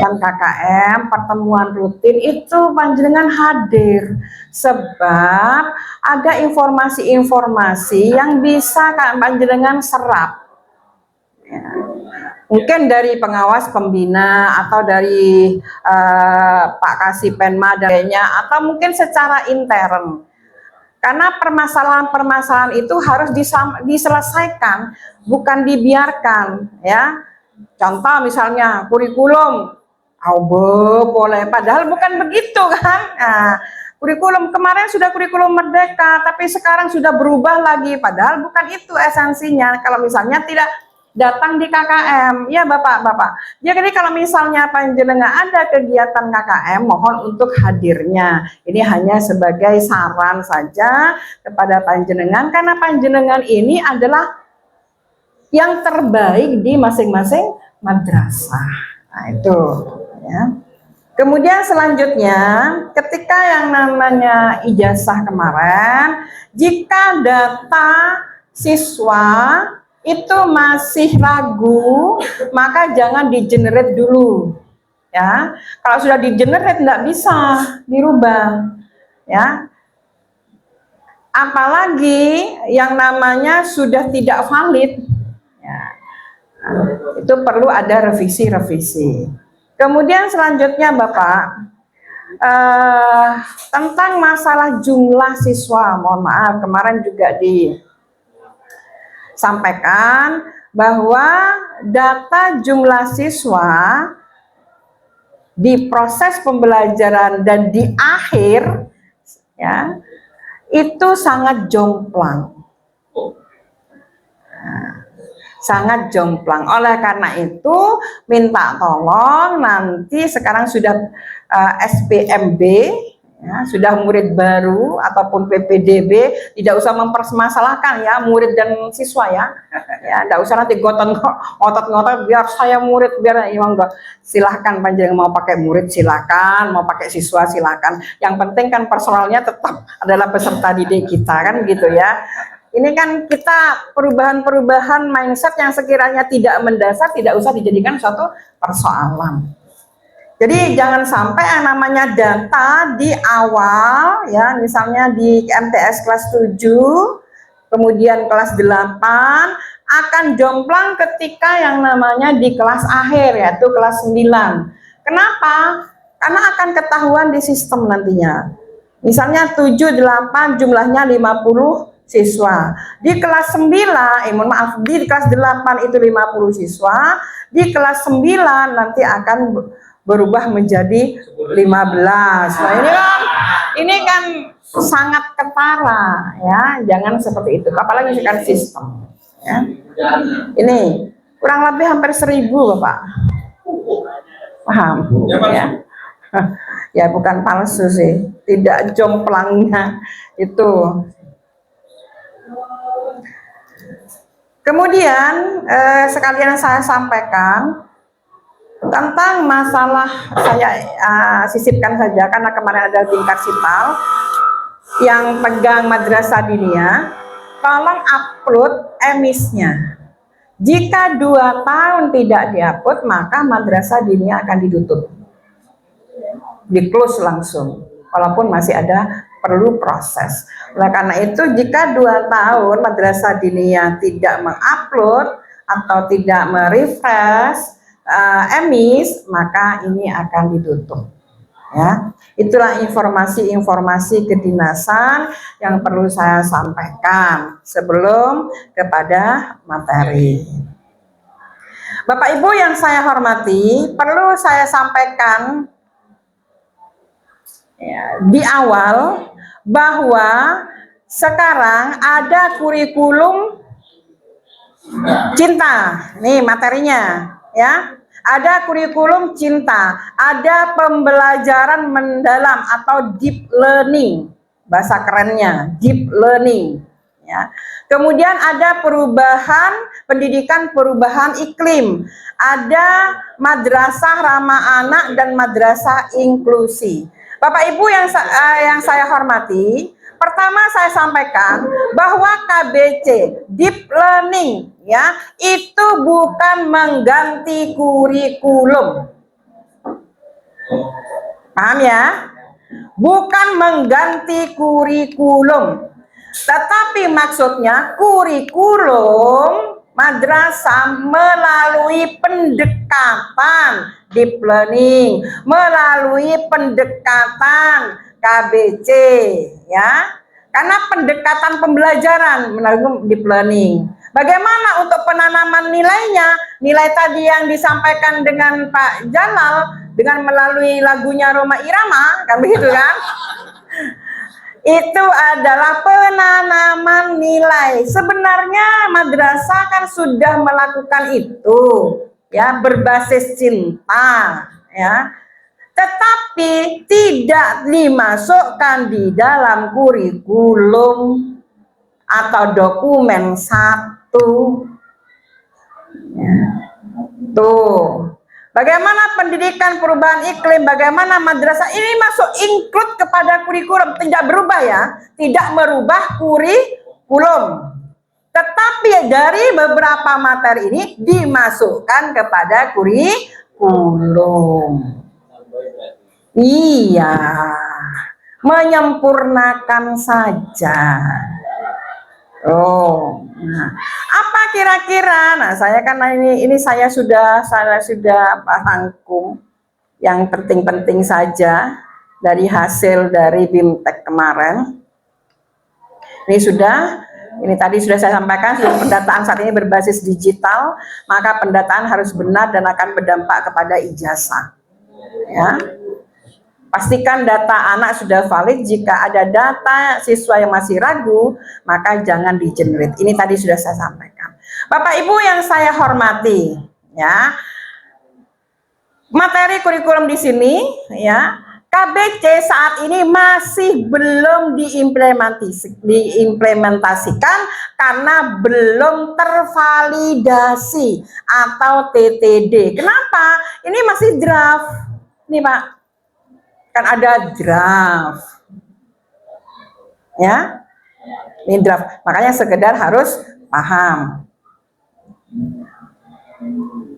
kegiatan KKM, pertemuan rutin itu panjenengan hadir, sebab ada informasi-informasi yang bisa panjenengan serap. Ya. Mungkin dari pengawas pembina atau dari Pak Kasipenma dan lainnya, atau mungkin secara intern. Karena permasalahan-permasalahan itu harus diselesaikan, bukan dibiarkan, ya. Contoh misalnya kurikulum, boleh, padahal bukan begitu kan. Nah, kurikulum kemarin sudah kurikulum merdeka, tapi sekarang sudah berubah lagi, padahal bukan itu esensinya. Kalau misalnya tidak datang di KKM, ya Bapak-Bapak. Jadi kalau misalnya panjenengan ada kegiatan KKM, mohon untuk hadirnya. Ini hanya sebagai saran saja kepada panjenengan, karena panjenengan ini adalah yang terbaik di masing-masing madrasah. Nah itu, ya. Kemudian selanjutnya, ketika yang namanya ijazah kemarin, jika data siswa itu masih ragu, maka jangan di-generate dulu, ya. Kalau sudah di-generate tidak bisa dirubah, ya. Apalagi yang namanya sudah tidak valid, ya. Itu perlu ada revisi-revisi. Kemudian selanjutnya Bapak, tentang masalah jumlah siswa, mohon maaf kemarin juga disampaikan bahwa data jumlah siswa di proses pembelajaran dan di akhir, ya, itu sangat jomplang. Sangat jomplang. Oleh karena itu minta tolong, nanti sekarang sudah SPMB, ya, sudah murid baru ataupun PPDB, tidak usah mempermasalahkan ya murid dan siswa ya. Ya, tidak usah nanti ngotot-ngotot biar saya murid, biar ya enggak. Silahkan panjenengan mau pakai murid silakan, mau pakai siswa silakan. Yang penting kan personalnya tetap adalah peserta didik kita kan gitu ya. Ini kan kita perubahan-perubahan mindset yang sekiranya tidak mendasar, tidak usah dijadikan suatu persoalan. Jadi jangan sampai yang namanya data di awal, ya misalnya di MTS kelas 7, kemudian kelas 8, akan jomplang ketika yang namanya di kelas akhir, yaitu kelas 9. Kenapa? Karena akan ketahuan di sistem nantinya. Misalnya 7, 8 jumlahnya 50 siswa. Di kelas 9, di kelas 8 itu 50 siswa, di kelas 9 nanti akan berubah menjadi 15. Nah, ini kan sangat ketara ya, jangan seperti itu. Apalagi kan sistem. Ya. Ini kurang lebih hampir 1000 Bapak. Paham? Ya. Ya bukan palsu sih, tidak jomplangnya itu. Kemudian sekalian saya sampaikan tentang masalah, saya sisipkan saja karena kemarin ada tingkat sipal yang pegang madrasah diniyah, tolong upload emisnya. Jika 2 tahun tidak diupload, maka madrasah diniyah akan ditutup, di close langsung, walaupun masih ada perlu proses. Oleh karena itu, jika 2 tahun madrasah diniyah tidak mengupload atau tidak merefresh emis, maka ini akan ditutup. Ya, itulah informasi-informasi kedinasan yang perlu saya sampaikan sebelum kepada materi. Bapak Ibu yang saya hormati, perlu saya sampaikan ya, di awal bahwa sekarang ada kurikulum cinta, nih materinya ya, ada kurikulum cinta, ada pembelajaran mendalam atau deep learning, bahasa kerennya deep learning ya. Kemudian ada perubahan pendidikan, perubahan iklim, ada madrasah ramah anak dan madrasah inklusi. Bapak Ibu yang saya hormati, pertama saya sampaikan bahwa KBC deep learning ya itu bukan mengganti kurikulum. Paham ya? Bukan mengganti kurikulum, tetapi maksudnya kurikulum madrasah melalui pendekatan deep learning, melalui pendekatan KBC, ya. Karena pendekatan pembelajaran melalui deep learning. Bagaimana untuk penanaman nilainya? Nilai tadi yang disampaikan dengan Pak Jalal dengan melalui lagunya Roma Irama, kan begitu kan? Itu adalah penanaman nilai. Sebenarnya madrasah kan sudah melakukan itu, ya, berbasis cinta, ya. Tetapi tidak dimasukkan di dalam kurikulum atau dokumen satu. Ya. Tuh. Bagaimana pendidikan perubahan iklim, bagaimana madrasah ini masuk include kepada kurikulum, tidak berubah ya, tidak merubah kurikulum. Tetapi dari beberapa materi ini dimasukkan kepada kurikulum. Iya, menyempurnakan saja. Oh, nah, apa kira-kira? Nah, saya kan ini saya sudah rangkum yang penting-penting saja dari hasil dari BIMTEK kemarin. Ini tadi sudah saya sampaikan, pendataan saat ini berbasis digital, maka pendataan harus benar dan akan berdampak kepada ijazah. Ya. Pastikan data anak sudah valid. Jika ada data siswa yang masih ragu, maka jangan di-generate. Ini tadi sudah saya sampaikan. Bapak Ibu yang saya hormati, ya. Materi kurikulum di sini, ya. KBC saat ini masih belum diimplementasikan karena belum tervalidasi atau TTD. Kenapa? Ini masih draft. Nih, Pak. Kan ada draft, ya, ini draft, makanya sekedar harus paham,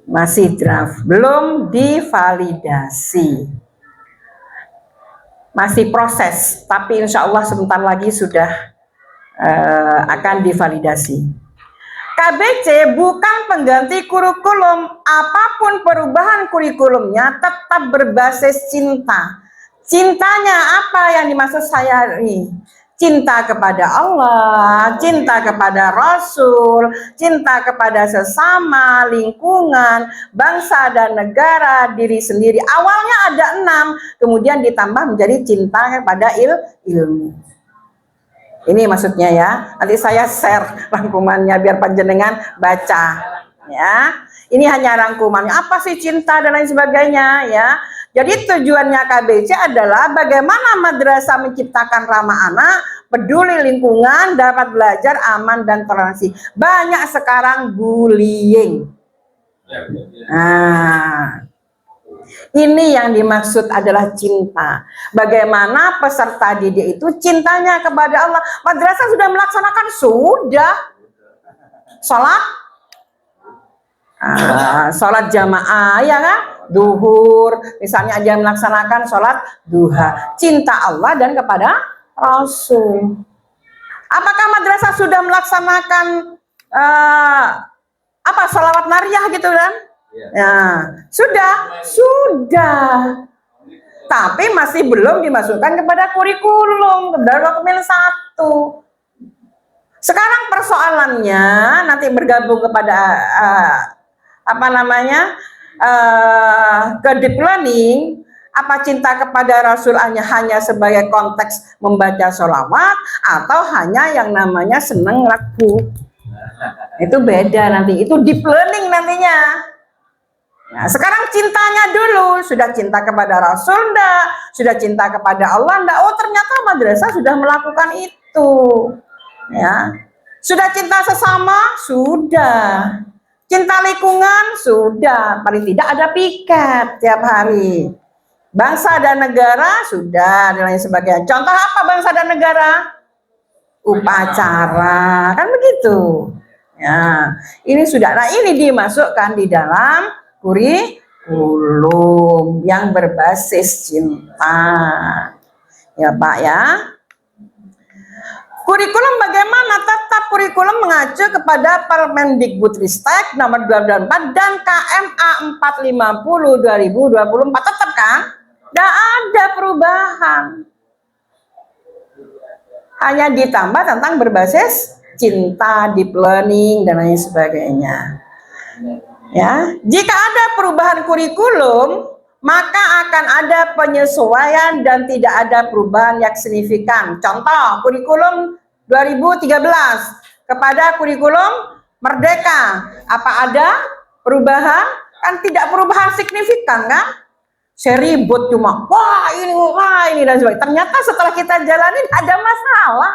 masih draft, belum divalidasi, masih proses, tapi insya Allah sebentar lagi sudah akan divalidasi. KBC bukan pengganti kurikulum, apapun perubahan kurikulumnya tetap berbasis cinta. Cintanya apa yang dimaksud saya ini? Cinta kepada Allah, cinta kepada Rasul, cinta kepada sesama, lingkungan, bangsa dan negara, diri sendiri. Awalnya ada 6, kemudian ditambah menjadi cinta kepada ilmu. Ini maksudnya ya. Nanti saya share rangkumannya biar panjenengan baca. Ya, ini hanya rangkumannya. Apa sih cinta dan lain sebagainya, ya. Jadi tujuannya KBC adalah bagaimana madrasah menciptakan ramah anak, peduli lingkungan, dapat belajar aman dan toleransi. Banyak sekarang bullying. Nah, ini yang dimaksud adalah cinta. Bagaimana peserta didik itu cintanya kepada Allah. Madrasah sudah melaksanakan, sudah sholat jamaah, ya kan? Duhur, misalnya aja melaksanakan sholat duha, cinta Allah dan kepada Rasul. Apakah madrasah sudah melaksanakan sholawat nariyah gitu kan? Ya, sudah. Tapi masih belum dimasukkan kepada kurikulum, kepada dokumen 1. Sekarang persoalannya nanti bergabung kepada ke deep learning, apa cinta kepada Rasul hanya sebagai konteks membaca sholawat atau hanya yang namanya seneng lagu. Itu beda nanti, itu deep learning nantinya. Nah, sekarang cintanya dulu, sudah cinta kepada Rasul enggak? Sudah cinta kepada Allah enggak? Oh, ternyata madrasah sudah melakukan itu. Ya. Sudah cinta sesama? Sudah. Cinta lingkungan? Sudah. Paling tidak ada piket tiap hari. Bangsa dan negara? Sudah, dan lain sebagainya. Contoh apa bangsa dan negara? Upacara, kan begitu. Ya, ini sudah. Nah, ini dimasukkan di dalam kurikulum. kurikulum yang berbasis cinta. Ya Pak ya. Kurikulum bagaimana? Tetap kurikulum mengacu kepada Permendikbudristek nomor 224 dan KMA 450 2024. Tetap kan? Tidak ada perubahan. Hanya ditambah tentang berbasis cinta, deep learning dan lain sebagainya. Ya, jika ada perubahan kurikulum, maka akan ada penyesuaian dan tidak ada perubahan yang signifikan. Contoh, kurikulum 2013 kepada kurikulum Merdeka. Apa ada perubahan? Kan tidak perubahan signifikan kan? Seribut cuma, wah ini dan sebagainya. Ternyata setelah kita jalanin ada masalah.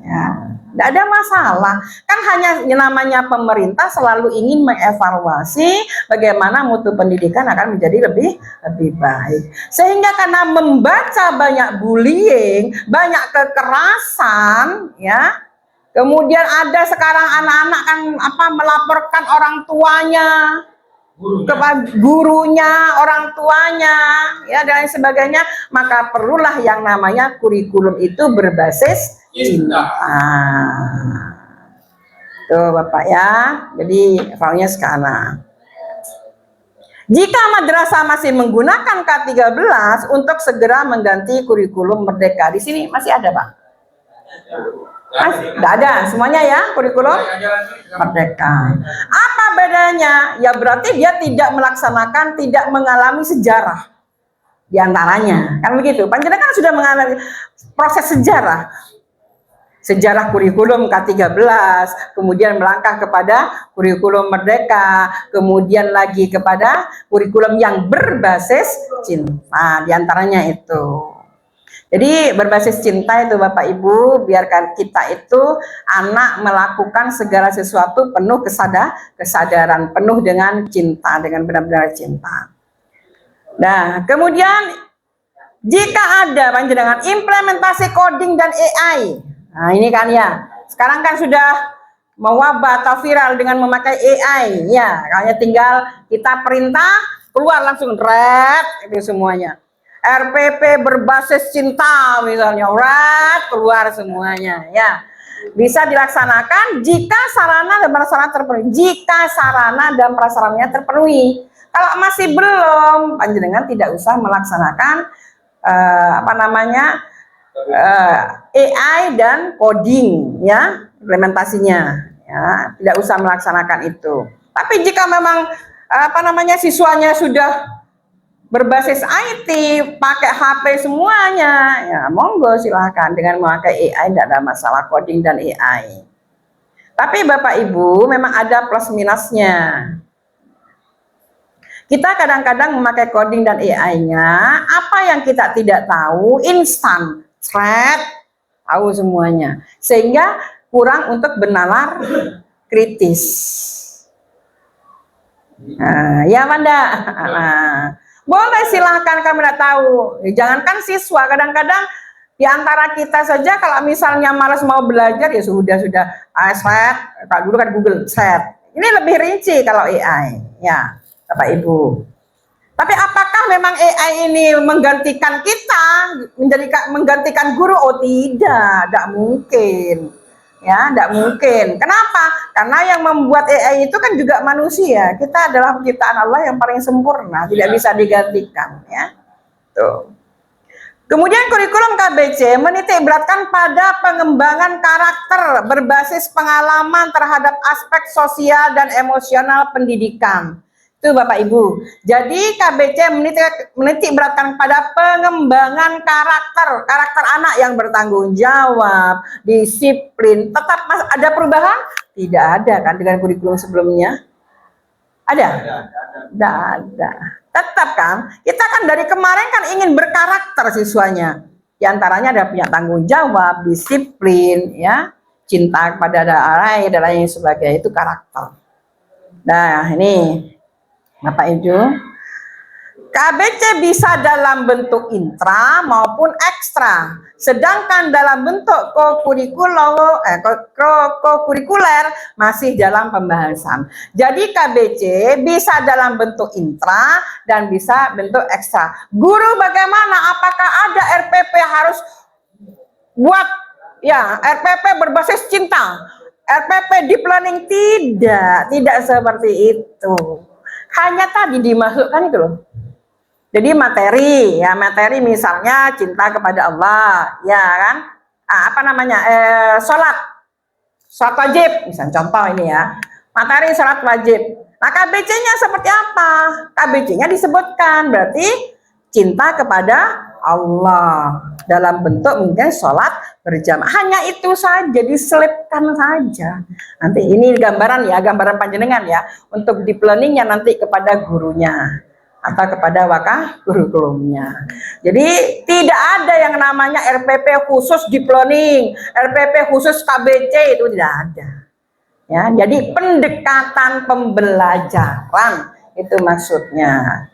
Ya, tidak ada masalah. Kan hanya namanya pemerintah selalu ingin mengevaluasi bagaimana mutu pendidikan akan menjadi lebih baik. Sehingga karena membaca banyak bullying, banyak kekerasan, ya. Kemudian ada sekarang anak-anak kan melaporkan orang tuanya, kepada gurunya, orang tuanya, ya dan lain sebagainya, maka perlulah yang namanya kurikulum itu berbasis cinta. Tuh Bapak ya, jadi filenya sekarang. Jika madrasah masih menggunakan K13 untuk segera mengganti kurikulum Merdeka, di sini masih ada Pak? Tidak ada semuanya ya kurikulum Merdeka. Apa bedanya? Ya berarti dia tidak melaksanakan, tidak mengalami sejarah diantaranya, kan begitu. Panjenengan kan sudah mengalami proses sejarah kurikulum K13, kemudian melangkah kepada kurikulum Merdeka, kemudian lagi kepada kurikulum yang berbasis cinta, diantaranya itu. Jadi berbasis cinta itu Bapak Ibu, biarkan kita itu anak melakukan segala sesuatu penuh kesadaran, penuh dengan cinta, dengan benar-benar cinta. Nah, kemudian jika ada panjenengan implementasi coding dan AI, nah ini kan ya, sekarang kan sudah mewabah atau viral dengan memakai AI, ya, hanya tinggal kita perintah keluar langsung red itu semuanya. RPP berbasis cinta misalnya, red keluar semuanya, ya. Bisa dilaksanakan jika sarana dan prasarana terpenuhi. Jika sarana dan prasarananya terpenuhi. Kalau masih belum, panjenengan tidak usah melaksanakan AI dan coding, ya, implementasinya, ya, tidak usah melaksanakan itu. Tapi jika memang siswanya sudah berbasis IT, pakai HP semuanya, ya monggo silahkan dengan memakai AI, tidak ada masalah coding dan AI. Tapi Bapak Ibu memang ada plus minusnya. Kita kadang-kadang memakai coding dan AI-nya, apa yang kita tidak tahu, instan, tahu semuanya. Sehingga kurang untuk bernalar kritis. Nah, ya Manda. Boleh silahkan kami tidak tahu. Jangankan siswa, kadang-kadang di antara kita saja kalau misalnya malas mau belajar ya sudah set. Kalau dulu kan Google set. Ini lebih rinci kalau AI, ya Bapak Ibu. Tapi apakah memang AI ini menggantikan kita, menggantikan guru? Oh tidak mungkin. Ya, tidak mungkin. Kenapa? Karena yang membuat AI itu kan juga manusia. Kita adalah penciptaan Allah yang paling sempurna, tidak bisa digantikan. Ya, tuh. Kemudian kurikulum KBC menitik beratkan pada pengembangan karakter berbasis pengalaman terhadap aspek sosial dan emosional pendidikan. Itu Bapak Ibu. Jadi KBC menitik beratkan pada pengembangan karakter anak yang bertanggung jawab, disiplin. Tetap ada perubahan? Tidak ada kan dengan kurikulum sebelumnya? Ada? Tidak ada. Tetap kan? Kita kan dari kemarin kan ingin berkarakter siswanya. Di antaranya ada punya tanggung jawab, disiplin, ya, cinta kepada daerah dan lain sebagainya, itu karakter. Nah, ini Bapak Ibu. KBC bisa dalam bentuk intra maupun ekstra. Sedangkan dalam bentuk kokurikuler masih dalam pembahasan. Jadi KBC bisa dalam bentuk intra dan bisa bentuk ekstra. Guru bagaimana? Apakah ada RPP harus buat ya RPP berbasis cinta? RPP di planning? Tidak seperti itu. Hanya tadi dimasukkan itu loh. Jadi materi, ya materi misalnya cinta kepada Allah, ya kan? Apa namanya? Sholat wajib, misalnya contoh ini ya. Materi sholat wajib. Nah KBC-nya seperti apa? KBC-nya disebutkan, berarti cinta kepada Allah dalam bentuk mungkin sholat berjamaah. Hanya itu saja, diselipkan saja. Nanti ini gambaran ya, gambaran panjenengan ya, untuk di planningnya nanti kepada gurunya atau kepada wakah kurikulumnya. Jadi tidak ada yang namanya RPP khusus di planning, RPP khusus KBC, itu tidak ada. Ya, jadi pendekatan pembelajaran itu maksudnya.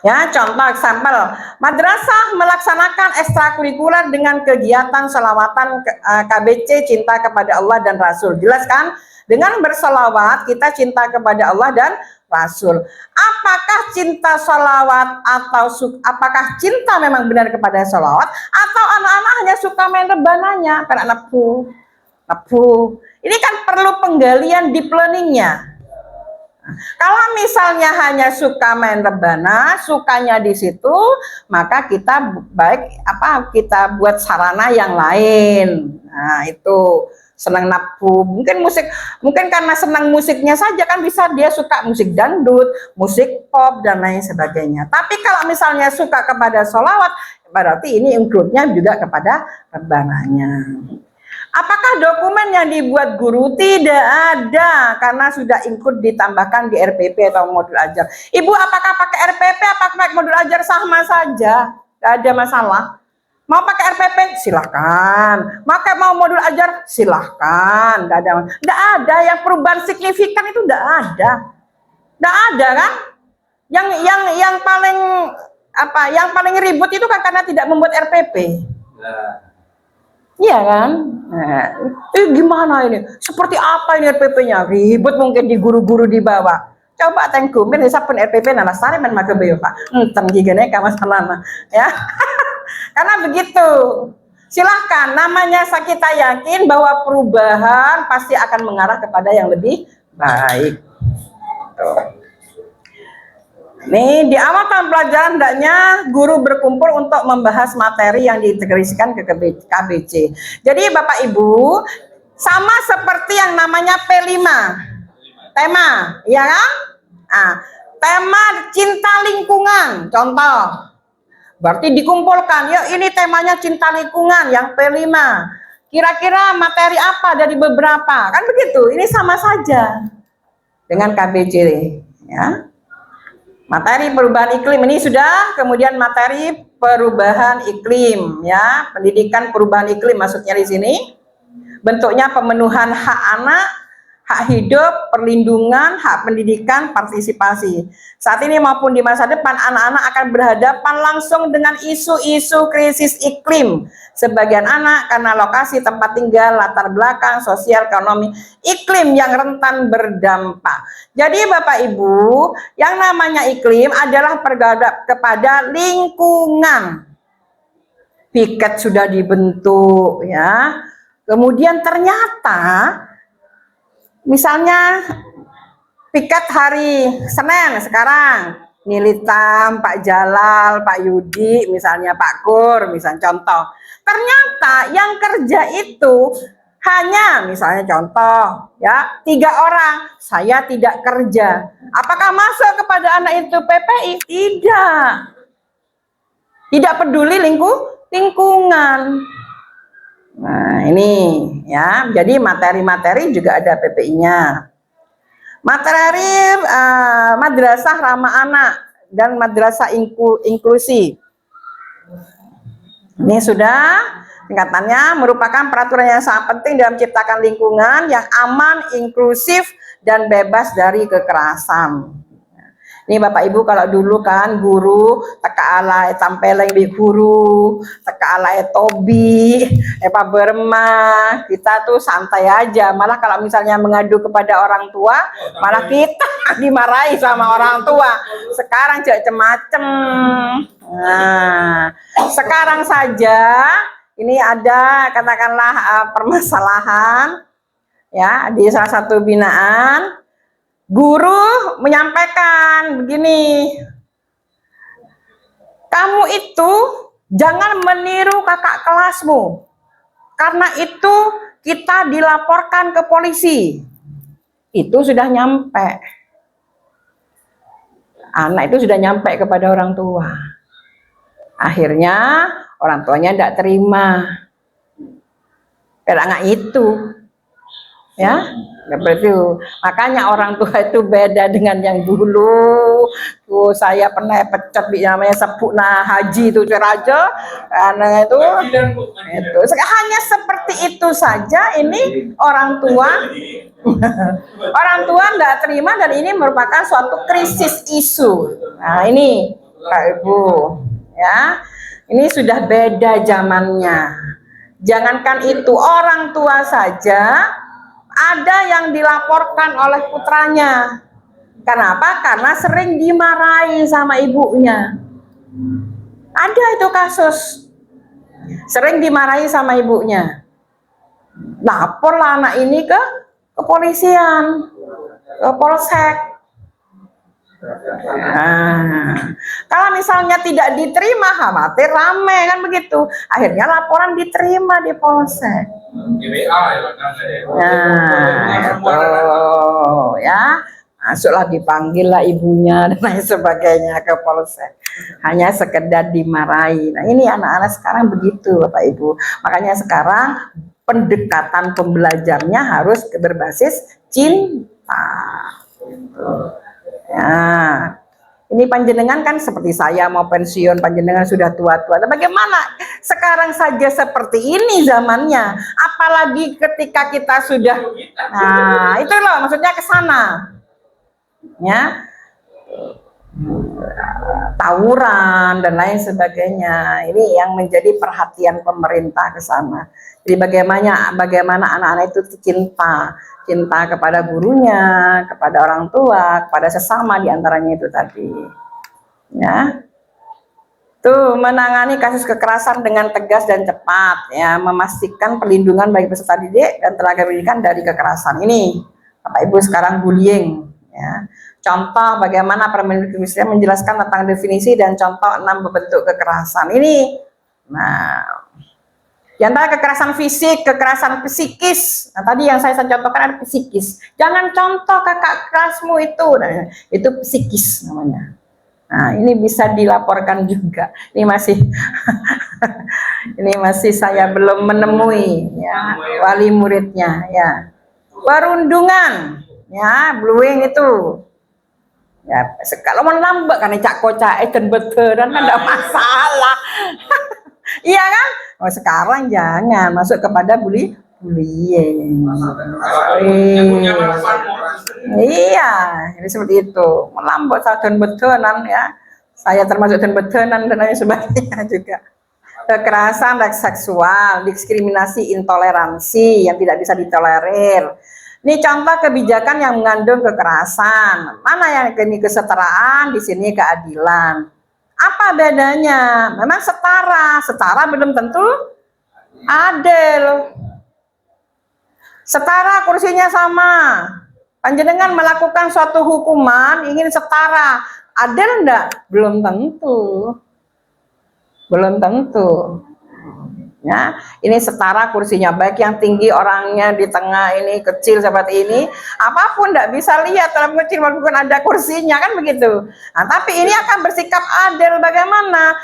Ya, contoh sampel, madrasah melaksanakan ekstrakurikuler dengan kegiatan selawatan KBC cinta kepada Allah dan Rasul. Jelas kan? Dengan berselawat kita cinta kepada Allah dan Rasul. Apakah cinta salawat atau apakah cinta memang benar kepada salawat atau anak-anak hanya suka main rebananya, karena napu. Ini kan perlu penggalian di planningnya. Kalau misalnya hanya suka main rebana, sukanya di situ, maka kita kita buat sarana yang lain. Nah, itu senang napu, mungkin karena senang musiknya saja kan bisa dia suka musik dangdut, musik pop dan lain sebagainya. Tapi kalau misalnya suka kepada sholawat, berarti ini include-nya juga kepada rebananya. Apakah dokumen yang dibuat guru? Tidak ada, karena sudah include ditambahkan di RPP atau modul ajar. Ibu apakah pakai RPP, apakah pakai modul ajar sama saja, tidak ada masalah. Mau pakai RPP silahkan, mau modul ajar silahkan, tidak ada yang perubahan signifikan itu, tidak ada kan? Yang paling ribut itu kan karena tidak membuat RPP. Iya kan? Nah, gimana ini? Seperti apa ini RPP-nya? Ribut mungkin di guru-guru di bawah. Coba tengkumin hisapun RPP nana sari men makabeyo Pak. Enteng gigane ka masalah ya. Karena begitu. Silahkan, namanya kita yakin bahwa perubahan pasti akan mengarah kepada yang lebih baik. Tuh. Nih, di awal tahun pelajaran hendaknya guru berkumpul untuk membahas materi yang diintegrasikan ke KBC. Jadi Bapak Ibu, sama seperti yang namanya P5. Tema, ya kan? Nah, tema cinta lingkungan, contoh. Berarti dikumpulkan, ya ini temanya cinta lingkungan yang P5. Kira-kira materi apa dari beberapa? Kan begitu, ini sama saja dengan KBC, ya. Materi perubahan iklim ini sudah, kemudian materi perubahan iklim, ya, pendidikan perubahan iklim maksudnya di sini. Bentuknya pemenuhan hak anak, hak hidup, perlindungan, hak pendidikan, partisipasi. Saat ini maupun di masa depan, anak-anak akan berhadapan langsung dengan isu-isu krisis iklim. Sebagian anak karena lokasi tempat tinggal, latar belakang, sosial, ekonomi, iklim yang rentan berdampak. Jadi Bapak Ibu, yang namanya iklim adalah kepada lingkungan. Piket sudah dibentuk, ya. Kemudian ternyata misalnya piket hari Senin sekarang, Nilitam, Pak Jalal, Pak Yudi, misalnya Pak Kur, misalnya contoh. Ternyata yang kerja itu hanya misalnya contoh ya 3 orang, saya tidak kerja. Apakah masuk kepada anak itu PPI? Tidak peduli lingkungan. Nah ini ya, jadi materi-materi juga ada PPI-nya. Materi madrasah ramah anak dan madrasah inklusi. Ini sudah tingkatannya merupakan peraturan yang sangat penting dalam menciptakan lingkungan yang aman, inklusif, dan bebas dari kekerasan. Nih Bapak Ibu, kalau dulu kan guru teka alai tampeleng di guru, teka alai tobi, Pak Berma, kita tuh santai aja. Malah kalau misalnya mengadu kepada orang tua, malah kita dimarahi sama orang tua. Sekarang macem-macem. Nah, sekarang saja ini ada katakanlah permasalahan ya di salah satu binaan. Guru menyampaikan begini, kamu itu jangan meniru kakak kelasmu, karena itu kita dilaporkan ke polisi. Itu sudah nyampe, anak itu sudah nyampe kepada orang tua. Akhirnya orang tuanya tidak terima, karena itu ya. Seperti itu. Makanya orang tua itu beda dengan yang dulu. Tuh saya pernah pecat namanya Sepukna Haji itu Raja, karena itu hanya seperti itu saja. Ini orang tua orang tua tidak terima, dan ini merupakan suatu krisis isu. Nah ini Pak Ibu ya, ini sudah beda zamannya. Jangankan itu, orang tua saja ada yang dilaporkan oleh putranya. Kenapa? Karena sering dimarahi sama ibunya. Ada itu kasus. Sering dimarahi sama ibunya. Laporlah anak ini ke kepolisian, ke polsek. Nah, kalau misalnya tidak diterima, khawatir rame kan begitu. Akhirnya laporan diterima di polsek. Nah, itu ya, masuklah, dipanggil lah ibunya dan lain sebagainya ke polsek. Hanya sekedar dimarahi. Nah, ini anak-anak sekarang begitu, Bapak Ibu. Makanya sekarang pendekatan pembelajarnya harus berbasis cinta. Ya, ini panjenengan kan seperti saya mau pensiun, panjenengan sudah tua-tua. Bagaimana sekarang saja seperti ini zamannya, apalagi ketika kita sudah, nah itu loh maksudnya ke sana, ya, tawuran dan lain sebagainya. Ini yang menjadi perhatian pemerintah ke sana. Jadi bagaimana anak-anak itu cinta kepada gurunya, kepada orang tua, kepada sesama, diantaranya itu tadi. Ya, tuh menangani kasus kekerasan dengan tegas dan cepat, ya, memastikan perlindungan bagi peserta didik dan tenaga pendidikan dari kekerasan. Ini Bapak Ibu sekarang bullying. Ya. Contoh bagaimana Permendikbud menjelaskan tentang definisi dan contoh 6 bentuk kekerasan ini. Nah, di antara kekerasan fisik, kekerasan psikis. Nah, tadi yang saya contohkan ada psikis. Jangan contoh kakak kelasmu itu. Nah, itu psikis namanya. Nah, ini bisa dilaporkan juga. Ini masih ini masih saya belum menemui ya wali muridnya ya. Perundungan ya, bullying itu. Ya, kalau menambah kan cak kocak dan beteran kan enggak masalah. Iya kan? Oh, sekarang jangan masuk kepada bullying. Iya, ini seperti itu. Melambot dan betenan ya. Saya termasuk dan betenan dan lain sebagainya juga. Kekerasan seksual, diskriminasi, intoleransi yang tidak bisa ditolerir. Ini contoh kebijakan yang mengandung kekerasan. Mana yang ini kesetaraan, di sini keadilan. Apa bedanya? Memang setara belum tentu adil. Setara kursinya sama. Panjenengan melakukan suatu hukuman ingin setara, adil enggak? Belum tentu. Belum tentu. Ya, ini setara kursinya, baik yang tinggi orangnya, di tengah ini kecil seperti ini, apapun tidak bisa lihat dalam kecil walaupun ada kursinya kan begitu. Nah, tapi ini akan bersikap adil bagaimana?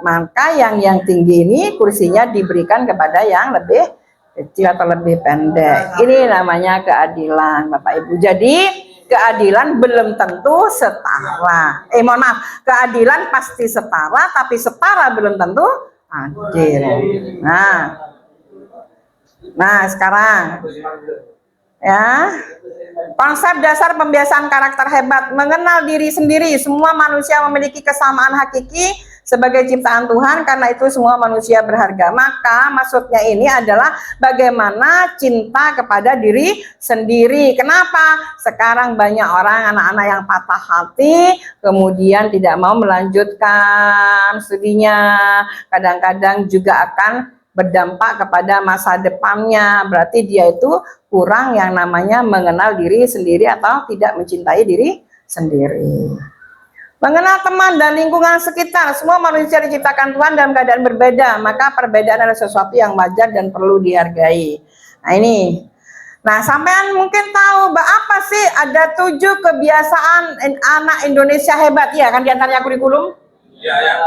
Maka yang tinggi ini kursinya diberikan kepada yang lebih kecil atau lebih pendek. Ini namanya keadilan, Bapak Ibu. Jadi keadilan belum tentu setara. Mohon maaf, keadilan pasti setara, tapi setara belum tentu adil. Nah sekarang Ya, konsep dasar pembiasaan karakter hebat, mengenal diri sendiri. Semua manusia memiliki kesamaan hakiki sebagai ciptaan Tuhan, karena itu semua manusia berharga. Maka maksudnya ini adalah bagaimana cinta kepada diri sendiri. Kenapa? Sekarang banyak orang, anak-anak yang patah hati, kemudian tidak mau melanjutkan studinya. Kadang-kadang juga akan berdampak kepada masa depannya. Berarti dia itu kurang yang namanya mengenal diri sendiri atau tidak mencintai diri sendiri. Mengenal teman dan lingkungan sekitar. Semua manusia diciptakan Tuhan dalam keadaan berbeda, maka perbedaan adalah sesuatu yang wajar dan perlu dihargai. Nah ini, nah sampean mungkin tahu apa sih ada 7 kebiasaan anak Indonesia hebat, ya kan, diantaranya kurikulum.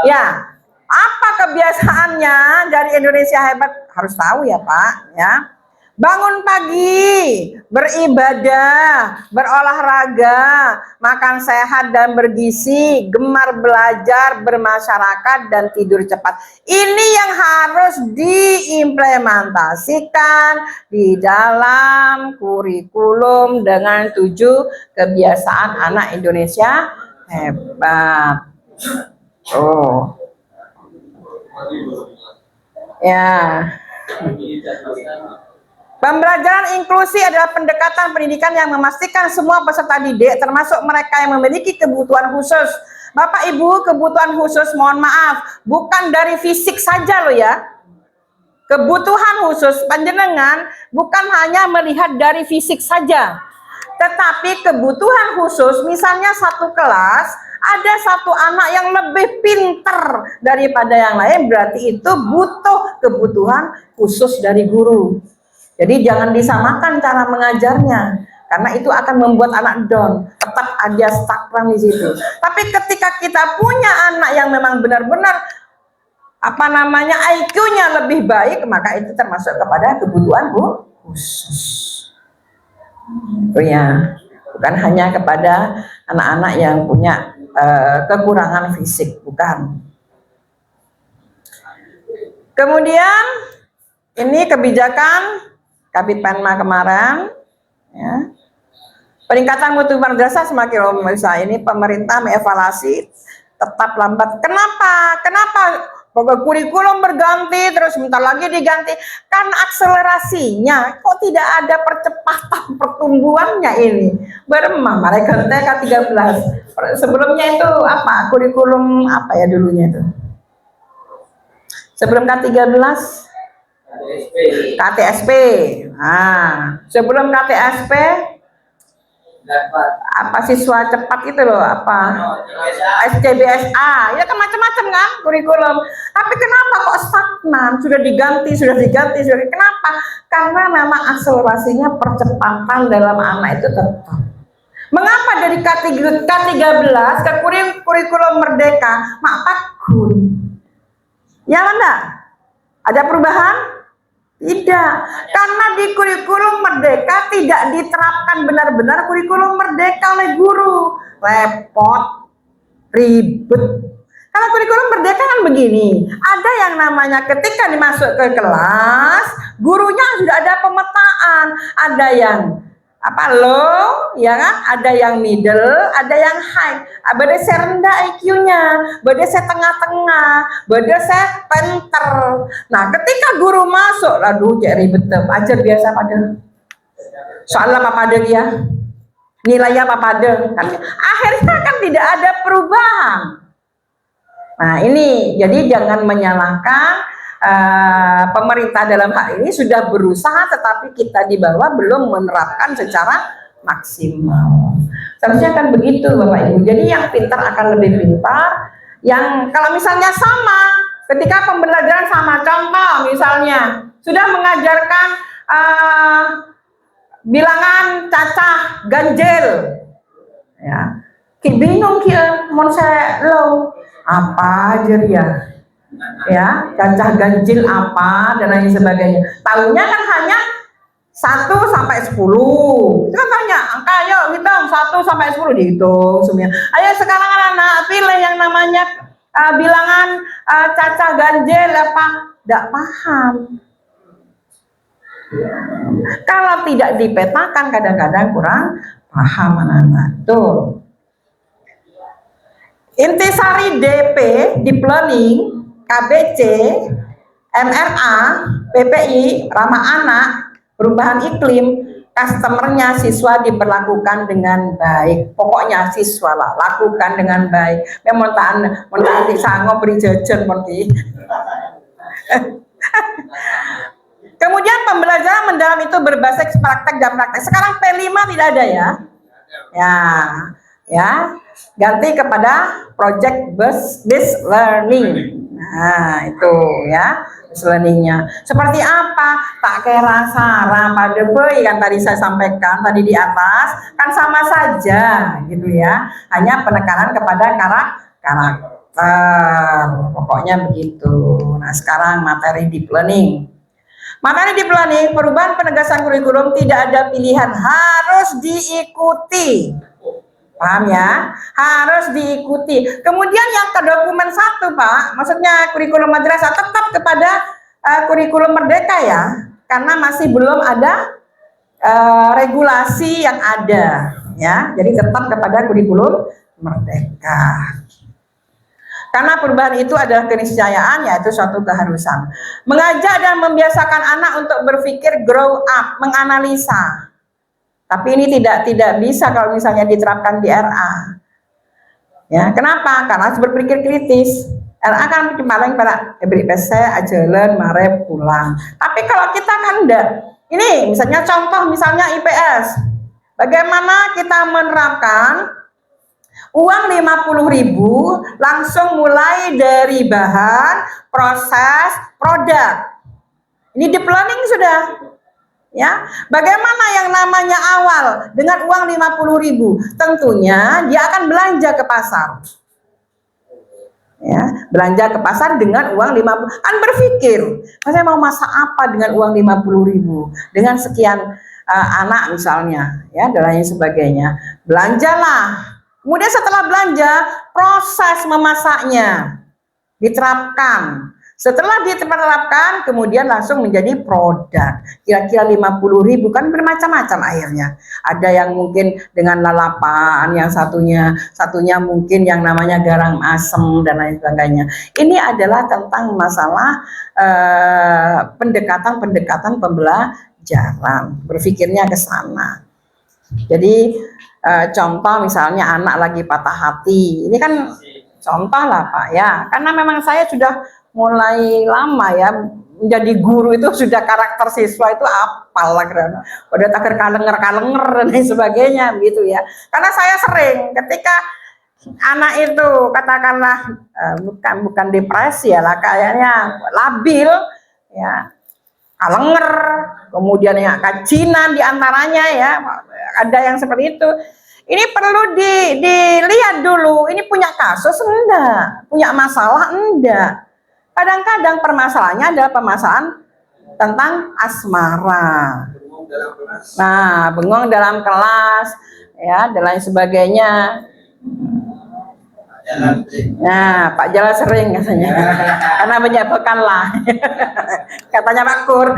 Ya, apa kebiasaannya dari Indonesia hebat? Harus tahu ya Pak, ya. Bangun pagi, beribadah, berolahraga, makan sehat dan bergizi, gemar belajar, bermasyarakat, dan tidur cepat. Ini yang harus diimplementasikan di dalam kurikulum dengan 7 kebiasaan anak Indonesia hebat. Oh, ya. Pembelajaran inklusi adalah pendekatan pendidikan yang memastikan semua peserta didik, termasuk mereka yang memiliki kebutuhan khusus. Bapak Ibu, kebutuhan khusus, mohon maaf, bukan dari fisik saja loh ya. Kebutuhan khusus panjenengan bukan hanya melihat dari fisik saja, tetapi kebutuhan khusus, misalnya satu kelas, ada satu anak yang lebih pinter daripada yang lain, berarti itu butuh kebutuhan khusus dari guru. Jadi jangan disamakan cara mengajarnya, karena itu akan membuat anak down, tetap aja stagnan di situ. Tapi ketika kita punya anak yang memang benar-benar IQ-nya lebih baik, maka itu termasuk kepada kebutuhan khusus. Oh ya, bukan hanya kepada anak-anak yang punya kekurangan fisik, bukan. Kemudian ini kebijakan Kabid Penma kemarin, ya. Peningkatan mutu madrasah semakin besar. Ini pemerintah mengevaluasi tetap lambat. Kenapa? Kurikulum berganti, terus sebentar lagi diganti. Karena akselerasinya kok tidak ada percepatan pertumbuhannya ini. Beremah mereka TK 13. Sebelumnya itu apa? Kurikulum apa ya dulunya itu? Sebelum K13 KTSP. Nah, sebelum KTSP apa siswa cepat itu loh, apa SCBSA, ya kan macam-macam kan kurikulum. Tapi kenapa kok stagnan? Sudah diganti. Kenapa? Karena memang akselerasinya percepatan dalam anak itu tetap. Mengapa dari K13 ke kurikulum merdeka? Makpakun. Ya enggak? Ada perubahan? Tidak, karena di kurikulum merdeka tidak diterapkan benar-benar kurikulum merdeka oleh guru. Repot, ribet. Kalau kurikulum merdeka kan begini, ada yang namanya ketika dimasuk ke kelas, gurunya sudah ada pemetaan, ada yang low, ya kan? Ada yang middle, ada yang high. Beda saya rendah IQ-nya, beda saya tengah-tengah, beda saya pinter. Nah, ketika guru masuk, aduh, jadi ribet, ajar biasa pada. Soalnya apa pada dia? Nilainya apa pada? Akhirnya kan tidak ada perubahan. Nah, ini jadi jangan menyalahkan pemerintah dalam hal ini sudah berusaha, tetapi kita di bawah belum menerapkan secara maksimal. Seharusnya kan begitu Bapak Ibu. Jadi yang pintar akan lebih pintar. Yang kalau misalnya sama, ketika pembelajaran sama, contoh misalnya sudah mengajarkan bilangan cacah ganjil, ya, bingung kia, mau saya lo apa aja ya, cacah ganjil apa dan lain sebagainya. Tahunya kan hanya 1 sampai 10. Itu kan tanya, angka ayo hitung 1 sampai 10 dihitung semuanya. Ayo sekarang anak-anak pilih yang namanya bilangan cacah ganjil apa? Tidak paham. Kalau tidak dipetakan kadang-kadang kurang paham anak-anak. Tuh. Intisari DP, Deep Learning, KBC, MRA, PPI, ramah anak, perubahan iklim, customernya siswa diperlakukan dengan baik. Pokoknya siswa lah, lakukan dengan baik. Memang tak sanggup beri jajan seperti. Kemudian pembelajaran mendalam itu berbasis praktek dan praktek. Sekarang P5 tidak ada ya. Ya, ganti kepada project based learning. Nah, itu ya, based learningnya. Seperti apa? Tak kira Sarah pada yang tadi saya sampaikan tadi di atas, kan sama saja gitu ya. Hanya penekanan kepada karakter. Pokoknya begitu. Nah, sekarang materi deep learning. Materi deep learning, perubahan penegasan kurikulum tidak ada pilihan, harus diikuti. Paham ya? Harus diikuti. Kemudian yang ke dokumen 1, Pak, maksudnya kurikulum madrasah tetap kepada kurikulum merdeka ya, karena masih belum ada regulasi yang ada ya. Jadi tetap kepada kurikulum merdeka. Karena perubahan itu adalah keniscayaan, yaitu suatu keharusan. Mengajak dan membiasakan anak untuk berpikir grow up, menganalisa. Tapi ini tidak bisa kalau misalnya diterapkan di RA. Ya, kenapa? Karena harus berpikir kritis. RA kan paling pada beri PC, ajalan, mare, pulang. Tapi kalau kita kan enggak. Ini misalnya contoh misalnya IPS. Bagaimana kita menerapkan uang 50.000 langsung mulai dari bahan, proses, produk. Ini deep learning sudah. Ya, bagaimana yang namanya awal dengan uang 50.000? Tentunya dia akan belanja ke pasar. Ya, belanja ke pasar dengan uang 50. Kan berpikir, saya mau masak apa dengan uang 50.000? Dengan sekian anak misalnya, ya, dan lain sebagainya. Belanjalah. Kemudian setelah belanja, proses memasaknya diterapkan. Setelah diterapkan, kemudian langsung menjadi produk. Kira-kira 50.000, kan bermacam-macam akhirnya. Ada yang mungkin dengan lalapan, yang satunya mungkin yang namanya garam asem dan lain sebagainya. Ini adalah tentang masalah pendekatan pembelajaran. Berpikirnya ke sana. Jadi contoh misalnya anak lagi patah hati, ini kan contoh lah Pak ya, karena memang saya sudah mulai lama ya menjadi guru, itu sudah karakter siswa itu apal lah kan, udah takir kalenger dan lain sebagainya gitu ya. Karena saya sering ketika anak itu katakanlah bukan depresi ya lah, kayaknya labil ya, kalenger, kemudian yang kacinan diantaranya ya, ada yang seperti itu. Ini perlu dilihat dulu, ini punya kasus enggak, punya masalah enggak. Kadang-kadang permasalahannya adalah permasalahan tentang asmara. Nah, bengong dalam kelas ya, dan lain sebagainya. Nah, Pak Jala sering katanya, karena banyak bekal lah, katanya Pak Kur.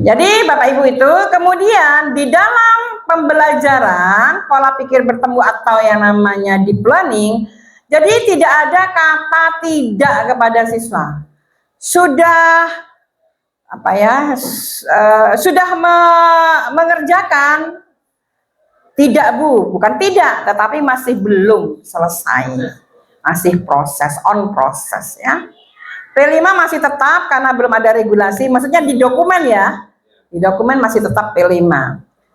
Jadi Bapak Ibu itu kemudian di dalam pembelajaran pola pikir bertemu atau yang namanya deep learning, jadi tidak ada kata tidak kepada siswa. Sudah apa ya? Sudah mengerjakan. Tidak Bu, bukan tidak, tetapi masih belum selesai. Masih on proses ya. P5 masih tetap karena belum ada regulasi, maksudnya di dokumen ya. Di dokumen masih tetap P5.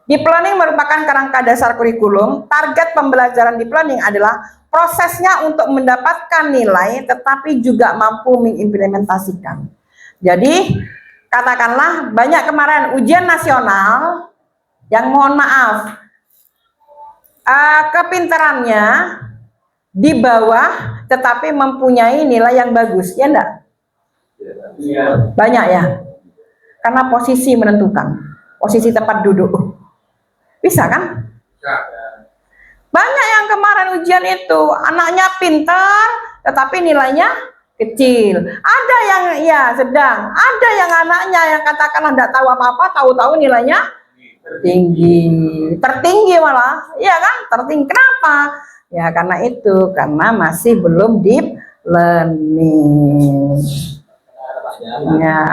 Deep learning merupakan kerangka dasar kurikulum. Target pembelajaran deep learning adalah prosesnya untuk mendapatkan nilai tetapi juga mampu mengimplementasikan. Jadi katakanlah banyak kemarin ujian nasional yang mohon maaf kepintarannya di bawah tetapi mempunyai nilai yang bagus, ya enggak? Banyak ya, karena posisi menentukan, posisi tempat duduk. Bisa kan? Banyak yang kemarin ujian itu anaknya pintar tetapi nilainya kecil, ada yang ya sedang, ada yang anaknya yang katakanlah tidak tahu apa-apa, tahu-tahu nilainya tinggi, tertinggi malah, iya kan, tertinggi. Kenapa? Ya karena itu, karena masih belum deep learning. Ya.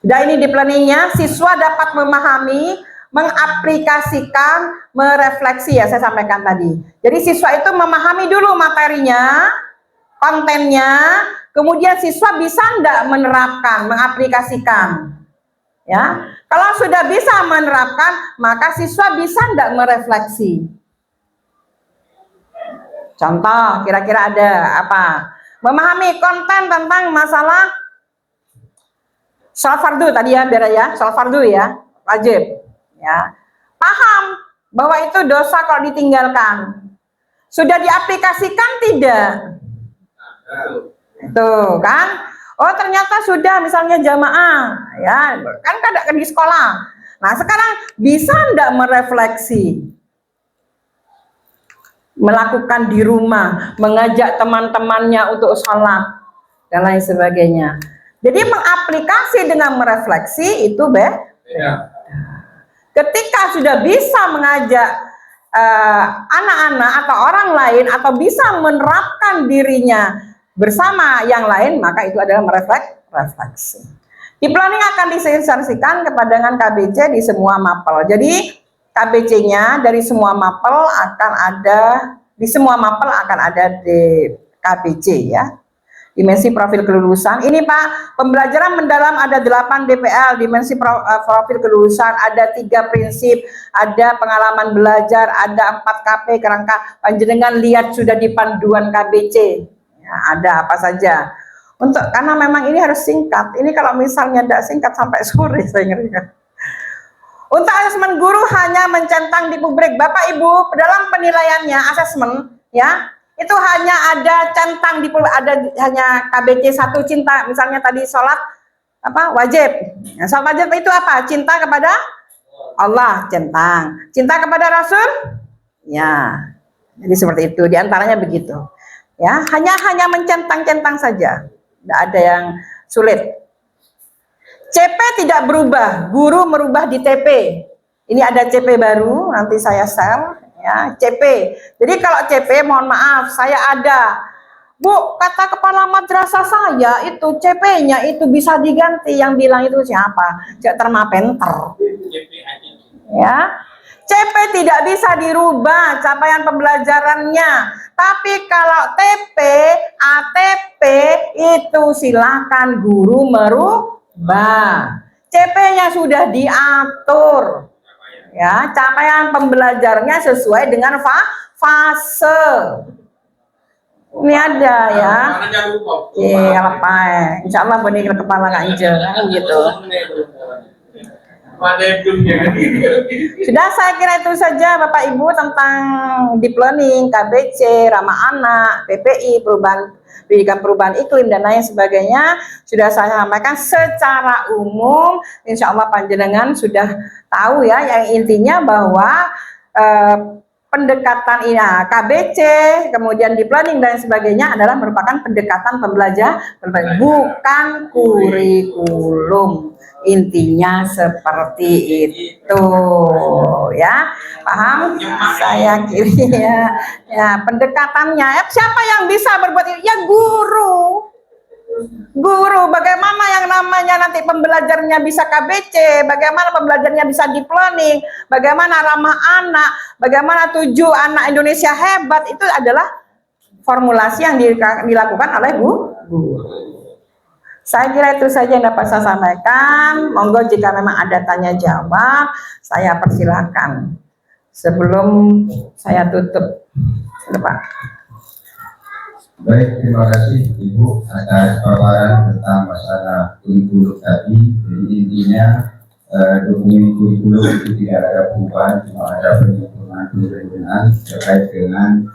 Dan ini deep learningnya, siswa dapat memahami, mengaplikasikan, merefleksi, ya saya sampaikan tadi. Jadi siswa itu memahami dulu materinya, kontennya, kemudian siswa bisa enggak menerapkan, mengaplikasikan. Ya, kalau sudah bisa menerapkan, maka siswa bisa enggak merefleksi. Contoh, kira-kira ada apa? Memahami konten tentang masalah sholat fardu tadi ya, biar ya, sholat fardu ya, wajib. Ya, paham bahwa itu dosa kalau ditinggalkan. Sudah diaplikasikan tidak? Itu kan? Oh ternyata sudah, misalnya jamaah, ya kan kadang di sekolah. Nah sekarang bisa enggak merefleksi, melakukan di rumah, mengajak teman-temannya untuk sholat dan lain sebagainya. Jadi mengaplikasi dengan merefleksi itu beda. Ketika sudah bisa mengajak anak-anak atau orang lain atau bisa menerapkan dirinya bersama yang lain, maka itu adalah refleksi. Deep learning akan diinsersikan kepada dengan KBC di semua mapel. Jadi KBC-nya dari semua mapel akan ada, di semua mapel akan ada di KBC ya. Dimensi profil kelulusan. Ini Pak, pembelajaran mendalam ada 8 DPL, dimensi profil kelulusan, ada 3 prinsip, ada pengalaman belajar, ada 4 KP, kerangka panjenengan lihat sudah di panduan KBC. Ya, ada apa saja. Untuk karena memang ini harus singkat. Ini kalau misalnya tidak singkat sampai sore saya ngerikan. Untuk asesmen guru hanya mencentang di publik. Bapak Ibu, dalam penilaiannya asesmen ya, itu hanya ada centang di ada hanya KBC 1 cinta, misalnya tadi sholat apa wajib. Nah, sholat wajib itu apa? Cinta kepada Allah, centang. Cinta kepada Rasul? Ya. Jadi seperti itu, diantaranya begitu. Ya, hanya mencentang-centang saja. Tidak ada yang sulit. CP tidak berubah, guru merubah di TP. Ini ada CP baru, nanti saya share ya, CP. Jadi kalau CP mohon maaf, saya ada. Bu, kata kepala madrasah saya itu CP-nya itu bisa diganti. Yang bilang itu siapa? Cek Termapenter. Ya. CP tidak bisa dirubah capaian pembelajarannya. Tapi kalau TP, ATP itu silakan guru merubah. CP-nya sudah diatur. Ya, capaian pembelajarannya sesuai dengan fase. Ini ada ya. Iya, apa? Insya Allah benih kepala nggak hijau gitu. Sudah, saya kira itu saja Bapak Ibu tentang deep learning, KBC, ramah anak, PPI, pendidikan perubahan iklim dan lain sebagainya. Sudah saya sampaikan secara umum. Insya Allah panjenengan sudah tahu ya, yang intinya bahwa pendekatan ini KBC, kemudian deep learning dan sebagainya adalah merupakan pendekatan pembelajar, bukan kurikulum. Intinya seperti itu ya, paham? Saya kira ya pendekatannya siapa yang bisa berbuat itu? Ya guru. Bagaimana yang namanya nanti pembelajarnya bisa KBC, bagaimana pembelajarnya bisa deep learning, bagaimana ramah anak, bagaimana 7 anak Indonesia hebat, itu adalah formulasi yang dilakukan oleh guru. Saya kira itu saja yang dapat saya sampaikan. Monggo jika memang ada tanya jawab, saya persilahkan. Sebelum saya tutup, Pak. Baik, terima kasih Ibu atas paparan tentang masalah kurikulum tadi. Jadi intinya dokumen kurikulum itu tidak ada perubahan, cuma ada penyempurnaan terkait dengan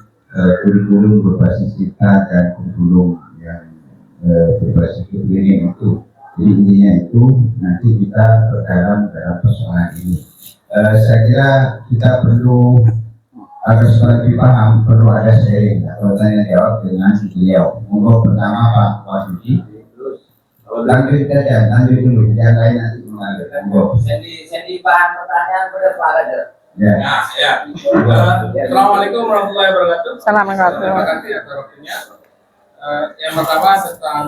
kurikulum berbasis cipta dan kurikulum yang berbasis learning itu. Jadi intinya itu nanti kita berdalam dalam persoalan ini. Saya kira kita perlu Agar supaya lebih paham, perlu ada sharing atau tanya jawab dengan beliau. Monggo pertama Pak Wahyudi. Lanjut saja, lanjut dulu. Yang lain nanti mengalir. Monggo. Jadi bahan pertanyaan pada Pak Raja. Ya. Ya. Assalamualaikum warahmatullahi wabarakatuh. Assalamualaikum. Terima kasih atas waktunya. Yang pertama tentang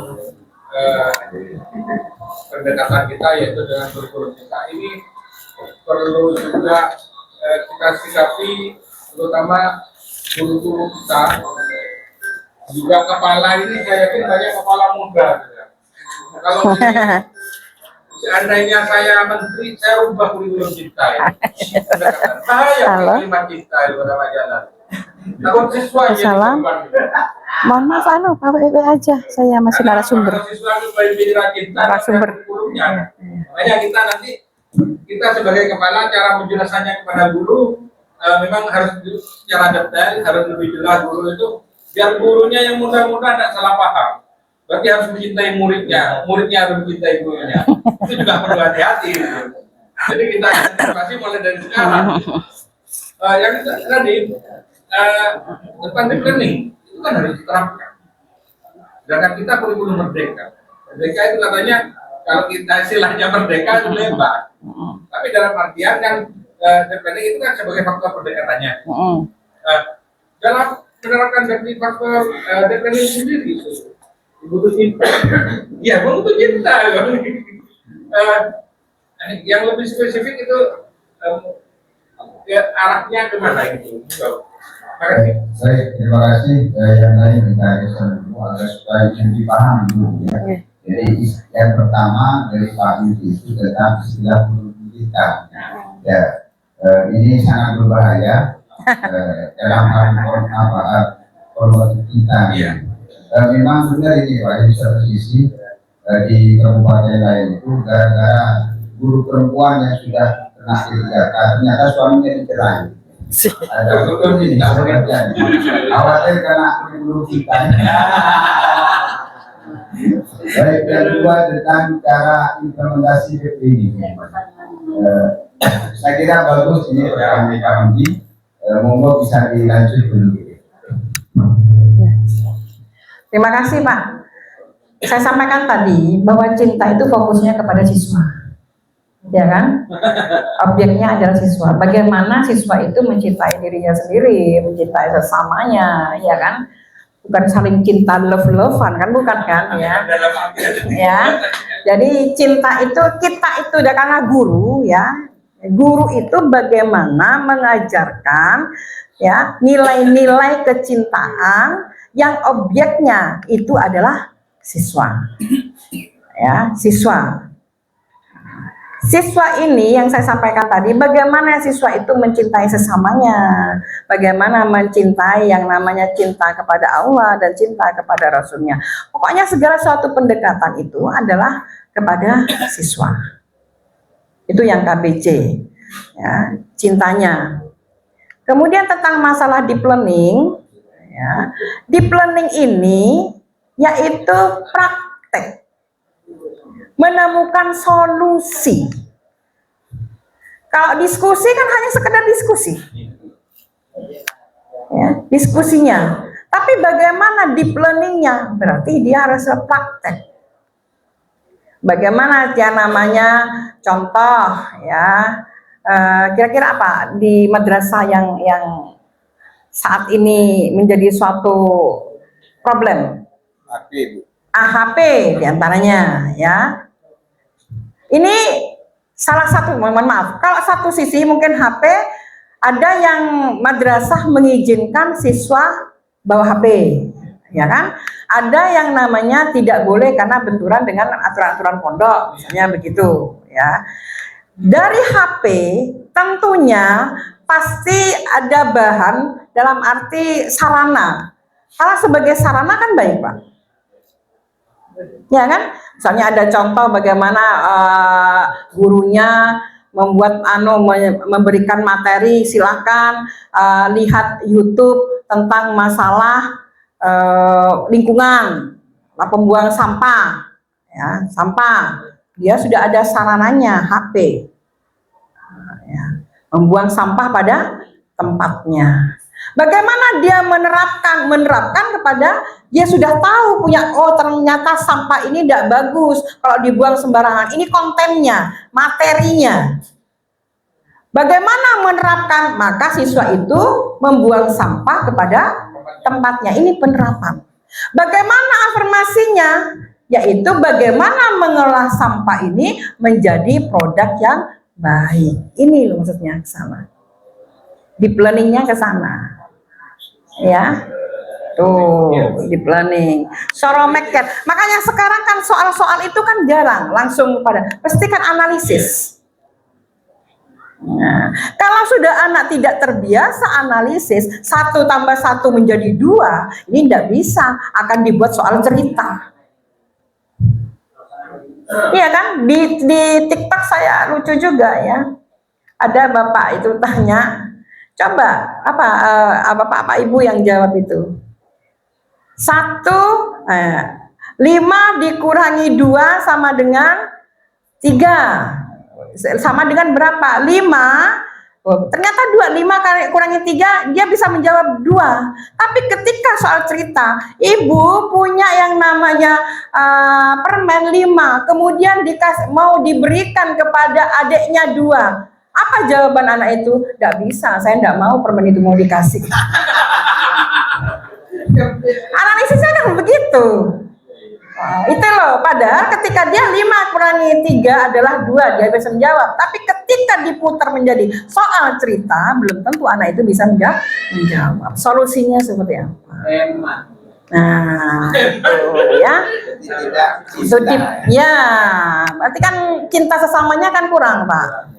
pendekatan kita yaitu dengan kurikulum kita ini perlu juga kita sikapi, terutama guru-guru kita juga kepala ini saya yakin banyak kepala muda. Kalau seandainya saya menteri, saya ubah kurikulum kita ya. Bahaya kalimat kita di beberapa jalan. Takut siswa Assalam. Mohon maaf, Pak WW aja. Saya masih narasumber. Siswa itu kita Narasumber. kurikulumnya. Makanya kita nanti sebagai kepala cara menjelaskannya kepada guru memang harus secara detail, harus lebih jelas guru itu biar gurunya yang muda-muda tidak salah paham. Berarti harus mencintai muridnya harus mencintai gurunya. Itu juga perlu hati-hati. Jadi kita antisipasi mulai dari sekarang. Yang tadi tentang deep learning itu kan harus diterapkan. Sedangkan kita kurikulum merdeka. Merdeka itu katanya kalau kita istilahnya merdeka itu lebar. Tapi dalam artian kan deep learning itu kan sebagai faktor pendekatannya. Dalam menerapkan dari faktor deep learning sendiri butuh cinta. Ya, butuh cinta. Yang lebih spesifik itu arahnya kemana gitu. Baik, terima kasih. Yang lain kita geser dulu agar supaya lebih paham dulu ya. Jadi yang pertama dari Pak Yudi itu tentang istilah kurikulum kita. Ya, ini sangat berbahaya dalam hal formatif kita. Memang benar ini Pak, di satu sisi di kabupaten lain itu gara-gara guru perempuan yang sudah kena PDKK ternyata suaminya dicerai. Ada betul ini sebenarnya. Khawatir karena guru kita. Baik, yang kedua tentang cara implementasi PP ini. Saya kira bagus ini pertanyaan Pak Yudi. Monggo bisa dilanjut dulu. Terima kasih, Pak. Saya sampaikan tadi bahwa cinta itu fokusnya kepada siswa, ya kan? Objeknya adalah siswa. Bagaimana siswa itu mencintai dirinya sendiri, mencintai sesamanya, ya kan? Bukan saling cinta love-lovean kan, bukan kan? Ya. Ya. Jadi cinta itu kita itu udah karena guru, ya. Guru itu bagaimana mengajarkan ya nilai-nilai kecintaan yang objeknya itu adalah siswa, ya siswa. Siswa ini yang saya sampaikan tadi, bagaimana siswa itu mencintai sesamanya, bagaimana mencintai yang namanya cinta kepada Allah dan cinta kepada Rasulnya. Pokoknya segala suatu pendekatan itu adalah kepada siswa. Itu yang KBC, ya cintanya. Kemudian tentang masalah deep learning. Ya, deep learning ini yaitu praktek menemukan solusi. Kalau diskusi kan hanya sekedar diskusi, ya, diskusinya. Tapi bagaimana deep learningnya? Berarti dia harus praktek. Bagaimana ya namanya contoh ya kira-kira apa di madrasah yang saat ini menjadi suatu problem. AHP diantaranya, ya. Ini salah satu, mohon maaf. Kalau satu sisi mungkin HP, ada yang madrasah mengizinkan siswa bawa HP, ya kan? Ada yang namanya tidak boleh karena benturan dengan aturan-aturan pondok, misalnya begitu, ya. Dari HP tentunya pasti ada bahan dalam arti sarana. Kalau sebagai sarana kan baik, Pak. Ya kan? Misalnya ada contoh bagaimana gurunya membuat memberikan materi, silakan lihat YouTube tentang masalah lingkungan, pembuangan sampah, ya, sampah. Dia sudah ada sarananya, HP. Ya, membuang sampah pada tempatnya. Bagaimana dia menerapkan kepada dia sudah tahu punya, oh ternyata sampah ini tidak bagus kalau dibuang sembarangan. Ini kontennya, materinya. Bagaimana menerapkan? Maka siswa itu membuang sampah kepada tempatnya. Ini penerapan. Bagaimana afirmasinya? Yaitu bagaimana mengolah sampah ini menjadi produk yang baik. Ini loh maksudnya ke sana. Deep learningnya ke sana. Ya. Tuh, deep learning. Soromeker. Makanya sekarang kan soal-soal itu kan jarang langsung pada, pasti kan analisis. Nah, kalau sudah anak tidak terbiasa analisis, 1 tambah 1 menjadi 2, ini tidak bisa, akan dibuat soal cerita. Iya kan, di TikTok saya lucu juga ya. Ada bapak itu tanya, coba bapak ibu yang jawab itu. 5 dikurangi 2 sama dengan 3. Sama dengan berapa? 5. Oh, ternyata 5 kali kurangi 3 dia bisa menjawab 2. Tapi ketika soal cerita, ibu punya yang namanya permen 5, kemudian mau diberikan kepada adiknya 2. Apa jawaban anak itu? Tidak bisa, saya tidak mau permen itu mau dikasih. Analisisnya kan begitu. Itu loh, padahal ketika dia 5 kurangi 3 adalah 2, dia bisa menjawab. Tapi ketika diputar menjadi soal cerita, belum tentu anak itu bisa menjawab. Solusinya seperti apa? Nah, itu ya. Ya, berarti kan cinta sesamanya kan kurang, Pak.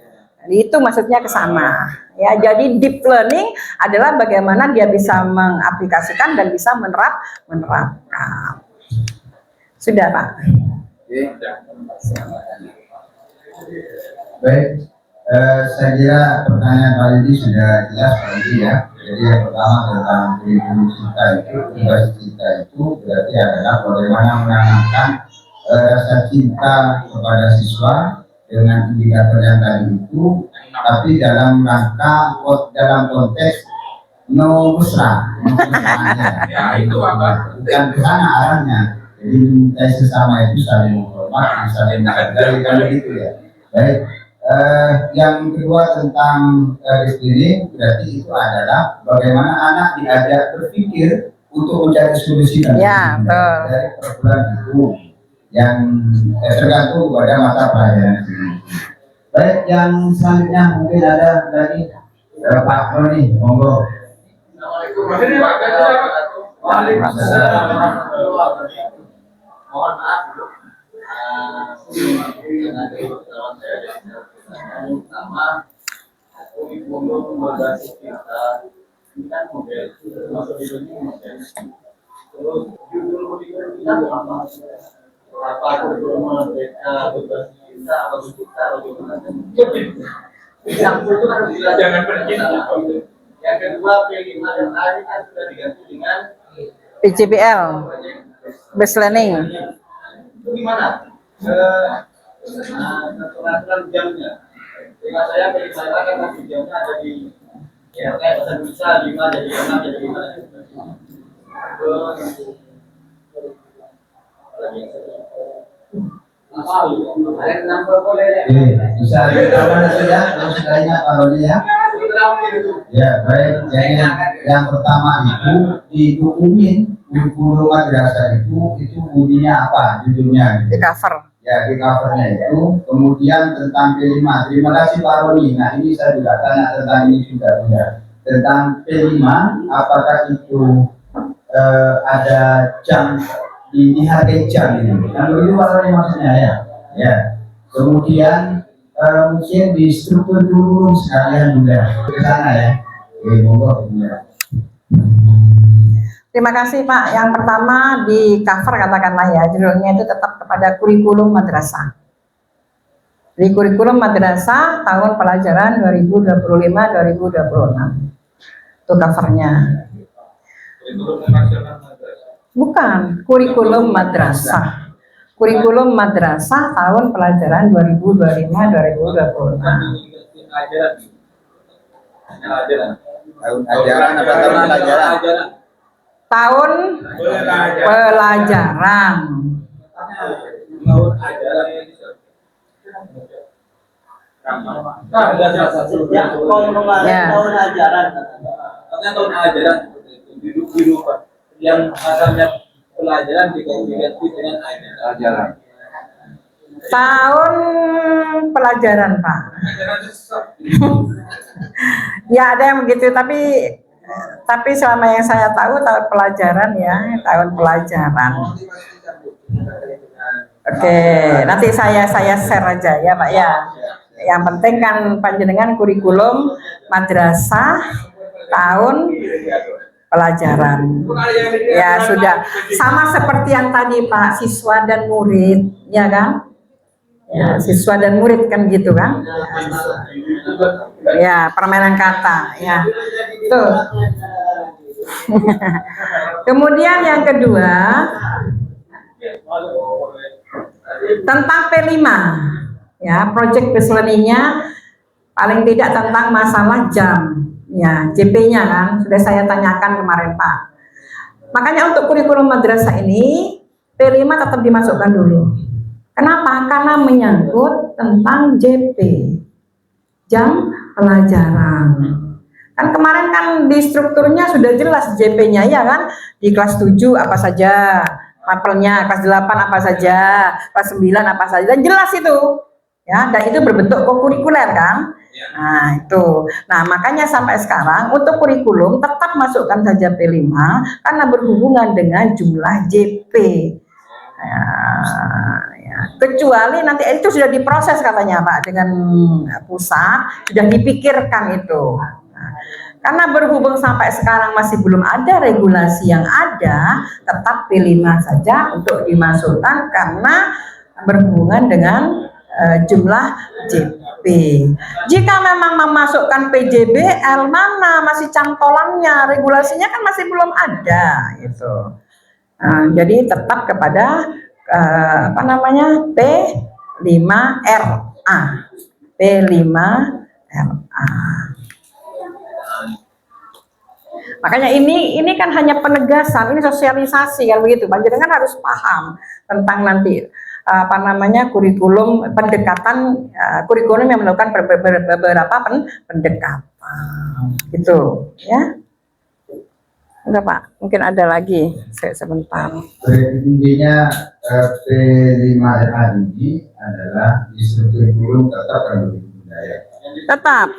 Itu maksudnya ke sana. Ya, jadi deep learning adalah bagaimana dia bisa mengaplikasikan dan bisa menerapkan. Sudah, Pak. Baik, saya kira pertanyaan kali ini sudah jelas Pak ya. Jadi yang pertama tentang kurikulum cinta itu, tugas cinta itu berarti adalah bagaimana menanamkan rasa cinta kepada siswa dengan indikator yang tadi itu, tapi dalam konteks no musrah, Ya, itu apa? bukan ke sana arahnya. Jadi sesama itu saling menghormati, saling menghargai, kalau gitu ya. Baik, yang kedua tentang disini berarti itu adalah bagaimana anak diajak berpikir untuk mencari solusi dari problem itu yang tergantung pada mata pelajaran ini. Baik, yang selanjutnya mungkin ada dari Pak Roni, monggo. Waalaikumsalam. Mohon maaf dulu. Pertama, kurikulum berbasis kita ini kan model, termasuk ini model. Terus judul kurikulum kita apa? Apa kurikulum merdeka berbasis kita atau kita bagaimana? Yang itu harus Jangan berhenti. Yang kedua, P5 dan tadi kan sudah diganti dengan PJBL, Best Learning. itu gimana? Aturan jamnya. Dengan saya P5 kan masih jamnya ada di ya kayak bahasa Indonesia 5 jadi 6 jadi 5. Bisa ditawarkan saja terus lainnya kalau dia. Ya baik, yang pertama itu diumumin kurikulum madrasah itu bunyinya apa judulnya? Di cover. Ya di covernya itu. Kemudian tentang P5. Terima kasih Pak Roni. Nah ini saya juga tanya tentang ini juga benar. Tentang P5, apakah itu ada jam dihargai jam ini? Kan begitu Pak Roni maksudnya ya. Ya. Kemudian mungkin di struktur dulu sekalian juga ke sana ya. Oke, monggo. Terima kasih Pak. Yang pertama di cover katakanlah ya, judulnya itu tetap kepada kurikulum madrasah. Di kurikulum madrasah tahun pelajaran 2025-2026. Itu covernya. Bukan, kurikulum madrasah. Kurikulum madrasah tahun pelajaran 2025-2026. Tahun ajaran apa tahun pelajaran? Tahun pelajaran. Tahun ajaran ini. Sejak pengembangan Ya. tahun ajaran. Katanya tahun ajaran duduk Pak. Yang asalnya pelajaran diganti dengan ajaran. Tahun pelajaran, Pak. Ajaran sesat. Ya ada yang begitu, tapi selama yang saya tahu tahun pelajaran ya, tahun pelajaran. Oke, nanti saya share aja ya, Pak ya. Yang penting kan panjenengan kurikulum madrasah tahun pelajaran. Ya sudah, sama seperti yang tadi Pak, siswa dan murid, ya kan? Ya, siswa dan murid kan gitu kan? Ya, permainan kata, ya. Tuh. Kemudian yang kedua tentang P5, ya, project based learning-nya paling tidak tentang masalah jam, ya, JP-nya kan sudah saya tanyakan kemarin Pak. Makanya untuk kurikulum madrasah ini P5 tetap dimasukkan dulu. Kenapa? Karena menyangkut tentang JP, jam pelajaran. Kan kemarin kan di strukturnya sudah jelas JP-nya ya kan, di kelas 7 apa saja, mapelnya, kelas 8 apa saja, kelas 9 apa saja, dan jelas itu. Ya, dan itu berbentuk kurikuler kan. Nah, itu. Nah, makanya sampai sekarang untuk kurikulum tetap masukkan saja P5 karena berhubungan dengan jumlah JP. Ya. Kecuali nanti itu sudah diproses katanya Pak dengan pusat, sudah dipikirkan itu. Nah, karena berhubung sampai sekarang masih belum ada regulasi yang ada, tetap P5 saja untuk dimasukkan karena berhubungan dengan jumlah JP. Jika memang memasukkan PJBL, mana masih cantolannya, regulasinya kan masih belum ada gitu. Jadi tetap kepada apa namanya P5RA, P5RA. Makanya ini kan hanya penegasan, ini sosialisasi kan begitu. Panjenengan harus paham tentang nanti apa namanya kurikulum pendekatan, kurikulum yang melakukan beberapa pendekatan gitu ya. Enggak Pak, mungkin ada lagi sebentar. Intinya P5RA ini adalah di struktur kurikulum tetap pendidikan budaya. Tetap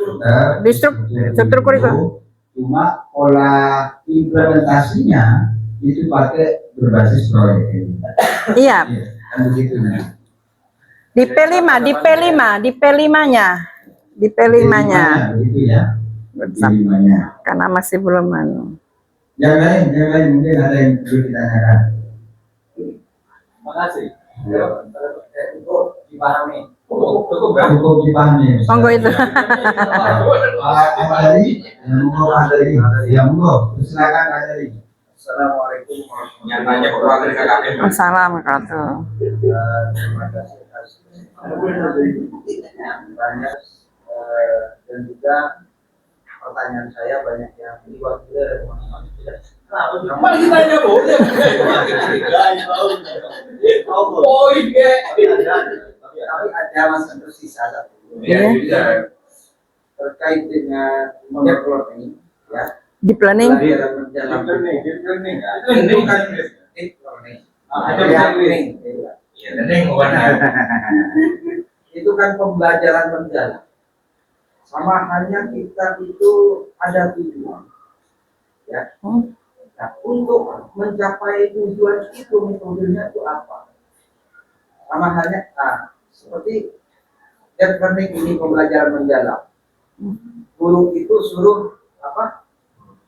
di struktur kurikulum. Cuma pola implementasinya itu pakai berbasis proyek. Iya. Kan begitu ya. Di P5-nya. Begitu ya. P5-nya. Karena masih belum anu. Yang lain mungkin ada yang perlu ditanyakan. Terima kasih. Untuk dipahami. Cukup dipahami. Monggo itu. Apa tadi? Yang monggo. Silakan Pak Dari. Assalamualaikum warahmatullahi Yang nanya ke keluarga KKN. Assalamualaikum. Terima kasih atas banyak dan juga pertanyaan saya banyak yang diwakili Kenapa ditanya boleh? Oh iya. tapi ada masih tersisa satu Iya. terkait dengan development ya Di planning. pelajaran mendalam Itu kan itu kan pembelajaran mendalam sama halnya kita itu ada tujuan ya. Nah, untuk mencapai tujuan itu metodenya itu apa? Sama halnya seperti deep learning ini pembelajaran mendalam. Guru itu suruh apa?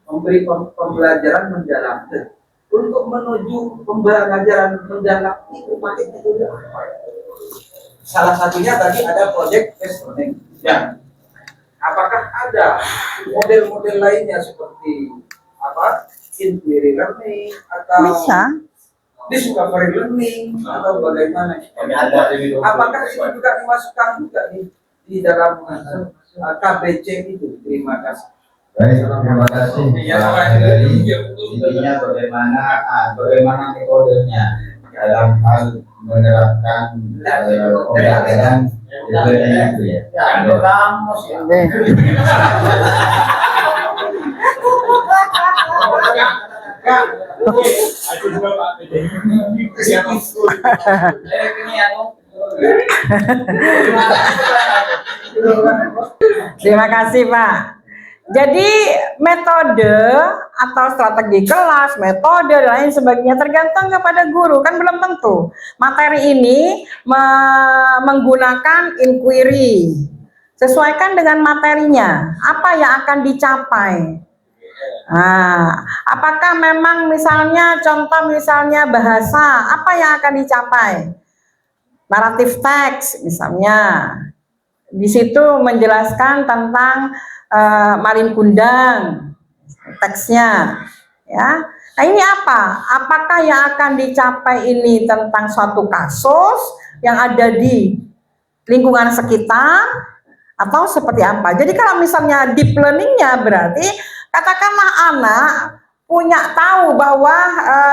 Memberi pembelajaran mendalam. Untuk menuju pembelajaran mendalam itu pakai metode apa? Salah satunya tadi ada project based learning. Ya. Apakah ada model-model lainnya seperti apa? Inquiry learning atau Bisa. discovery learning atau bagaimana? Apakah itu juga dimasukkan juga di dalam KBC itu? Terima kasih. Baik, terima kasih Pak Dari. Intinya bagaimana metodenya dalam hal menerapkan pembelajaran itu ya. Kamu sih. Aku juga Pak. Ini anu. Terima kasih Pak. Jadi metode atau strategi kelas, metode dan lain sebagainya tergantung kepada guru, kan belum tentu. Materi ini menggunakan inquiry. Sesuaikan dengan materinya, apa yang akan dicapai. Nah, apakah memang misalnya contoh misalnya bahasa, apa yang akan dicapai? Naratif teks misalnya. Di situ menjelaskan tentang Malin Kundang teksnya, ya. Nah ini apa? Apakah yang akan dicapai ini tentang suatu kasus yang ada di lingkungan sekitar atau seperti apa? Jadi kalau misalnya deep learningnya berarti katakanlah anak punya tahu bahwa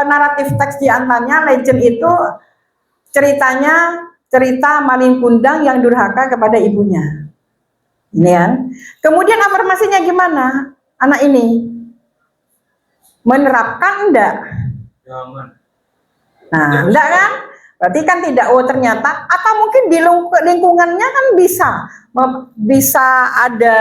naratif teks di antaranya legend itu ceritanya cerita Malin Kundang yang durhaka kepada ibunya. Ini kan. Kemudian afirmasinya gimana? Anak ini menerapkan enggak? Nah, enggak kan? Berarti kan tidak. Oh ternyata, atau mungkin di lingkungannya kan bisa ada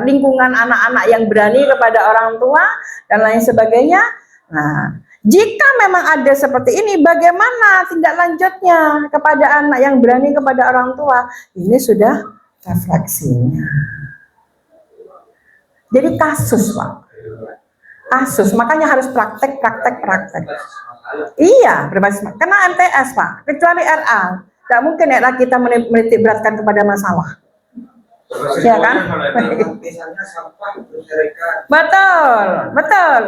lingkungan anak-anak yang berani kepada orang tua dan lain sebagainya. Nah, jika memang ada seperti ini, bagaimana tindak lanjutnya kepada anak yang berani kepada orang tua? Ini sudah refleksinya. Jadi kasus Pak, kasus, makanya harus praktek. Iya, berbasis karena MTS Pak, kecuali RA, tidak mungkin RA kita menitik beratkan kepada masalah. Ya kan? Misalnya sampah berserakan. Betul.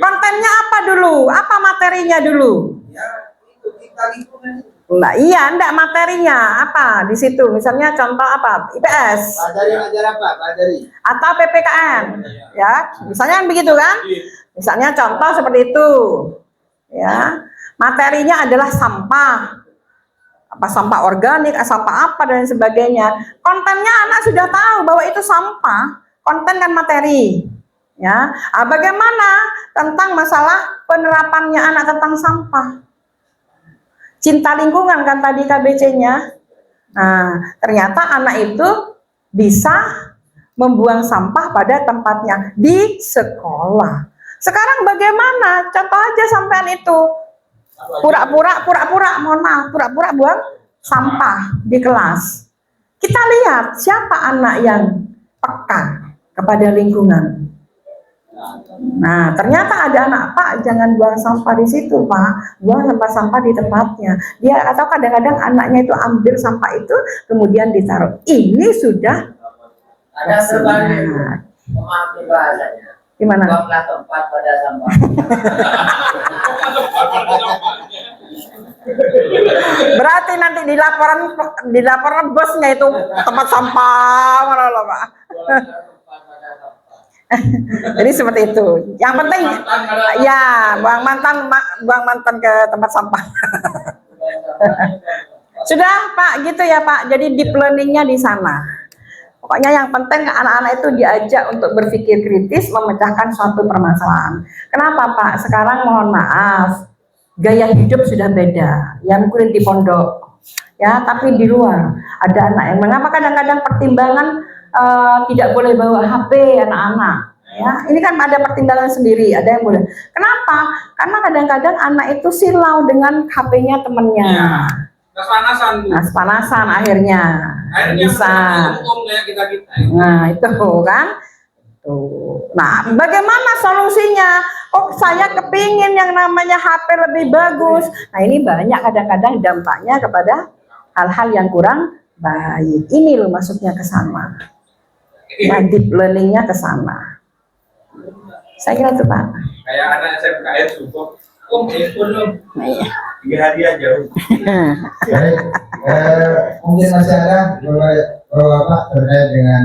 Kontennya apa dulu? Apa materinya dulu? Ya, itu kita lingkungan. Nah, iya, enggak materinya apa di situ? Misalnya contoh apa? IPS. Ajari ajar apa? Ajari. Atau PPKN. Ya, misalnya kan begitu kan? Misalnya contoh seperti itu. Ya. Materinya adalah sampah. Apa sampah organik, sampah apa dan sebagainya. Kontennya anak sudah tahu bahwa itu sampah. Konten kan materi. Ya. Nah, bagaimana tentang masalah penerapannya anak tentang sampah? Cinta lingkungan kan tadi KBC-nya. Nah, ternyata anak itu bisa membuang sampah pada tempatnya di sekolah. Sekarang bagaimana? Contoh aja sampean itu. Pura-pura buang sampah di kelas. Kita lihat siapa anak yang peka kepada lingkungan. Nah, ternyata ada anak, Pak, jangan buang sampah di situ, Pak. Buang sampah di tempatnya. Dia atau kadang-kadang anaknya itu ambil sampah itu kemudian ditaruh. Ini sudah Ada berbalik memahami bahasanya. gimana? Buanglah tempat pada sampah. Berarti nanti di laporan bosnya itu tempat sampah mana loh, Pak. Jadi seperti itu. Yang penting ya buang mantan ke tempat sampah. Sudah Pak, gitu ya Pak. Jadi deep learningnya di sana. Pokoknya yang penting anak-anak itu diajak untuk berpikir kritis, memecahkan suatu permasalahan. Kenapa Pak? Sekarang mohon maaf, gaya hidup sudah beda. Yang mungkin di pondok, ya, tapi di luar ada anak yang mengapa kadang-kadang pertimbangan tidak boleh bawa HP anak-anak. Ya, ini kan ada pertimbangan sendiri, ada yang boleh. Kenapa? Karena kadang-kadang anak itu silau dengan HP-nya temennya. Panasan akhirnya bisa. Nah, itu kan. Tuh. Nah, bagaimana solusinya? Oh, saya kepingin yang namanya HP lebih bagus. Nah, ini banyak kadang-kadang dampaknya kepada hal-hal yang kurang baik. Ini loh maksudnya ke sana. Nah, deep learningnya ke sana. Saya kira itu Pak. Kayak anak SMKN support, handphone lo, 3 hari aja. Baik, mungkin masih ada Bapak terkait dengan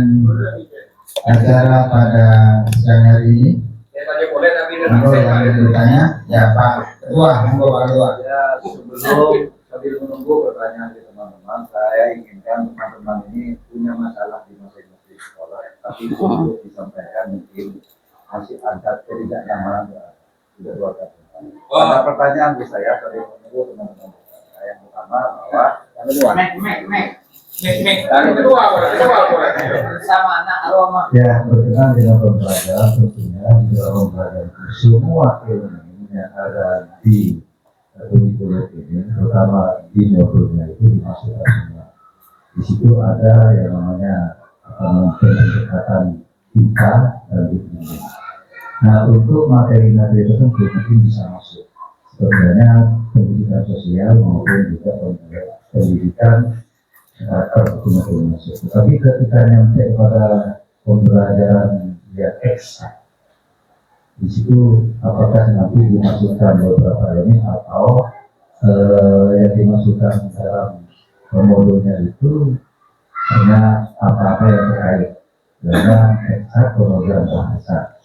acara pada siang hari ini. Saya tanya boleh tapi Monggo yang ingin bertanya, ya Pak Ketua, monggo Pak Ketua. Ya, sebelum sambil menunggu pertanyaan dari teman-teman, saya inginkan teman-teman ini punya masalah di masing-masing sekolah, tapi untuk disampaikan mungkin masih ada ketidaknyamanan tidak dua kata. Ada pertanyaan di saya sambil menunggu teman-teman. Yang pertama bahwa yang kedua, Yang kedua sama anak aroma. Ya, berkenaan dengan pembelajaran tentunya di dalam pembelajaran itu semua ilmu yang ada di kurikulum ini, terutama di modulnya itu dimasukkan semua. Di situ ada yang namanya pendekatan kita dan bimbingan. Nah, untuk materi-materi tertentu mungkin bisa masuk. Sebenarnya pendidikan sosial maupun juga pendidikan perhukuman masuk. Tapi ketika nyampe pada pembelajaran yang eksak, di situ apakah nanti dimasukkan beberapa ini atau yang dimasukkan dalam modulnya itu hanya apa-apa yang terkait dengan eksak kemudian bahasa.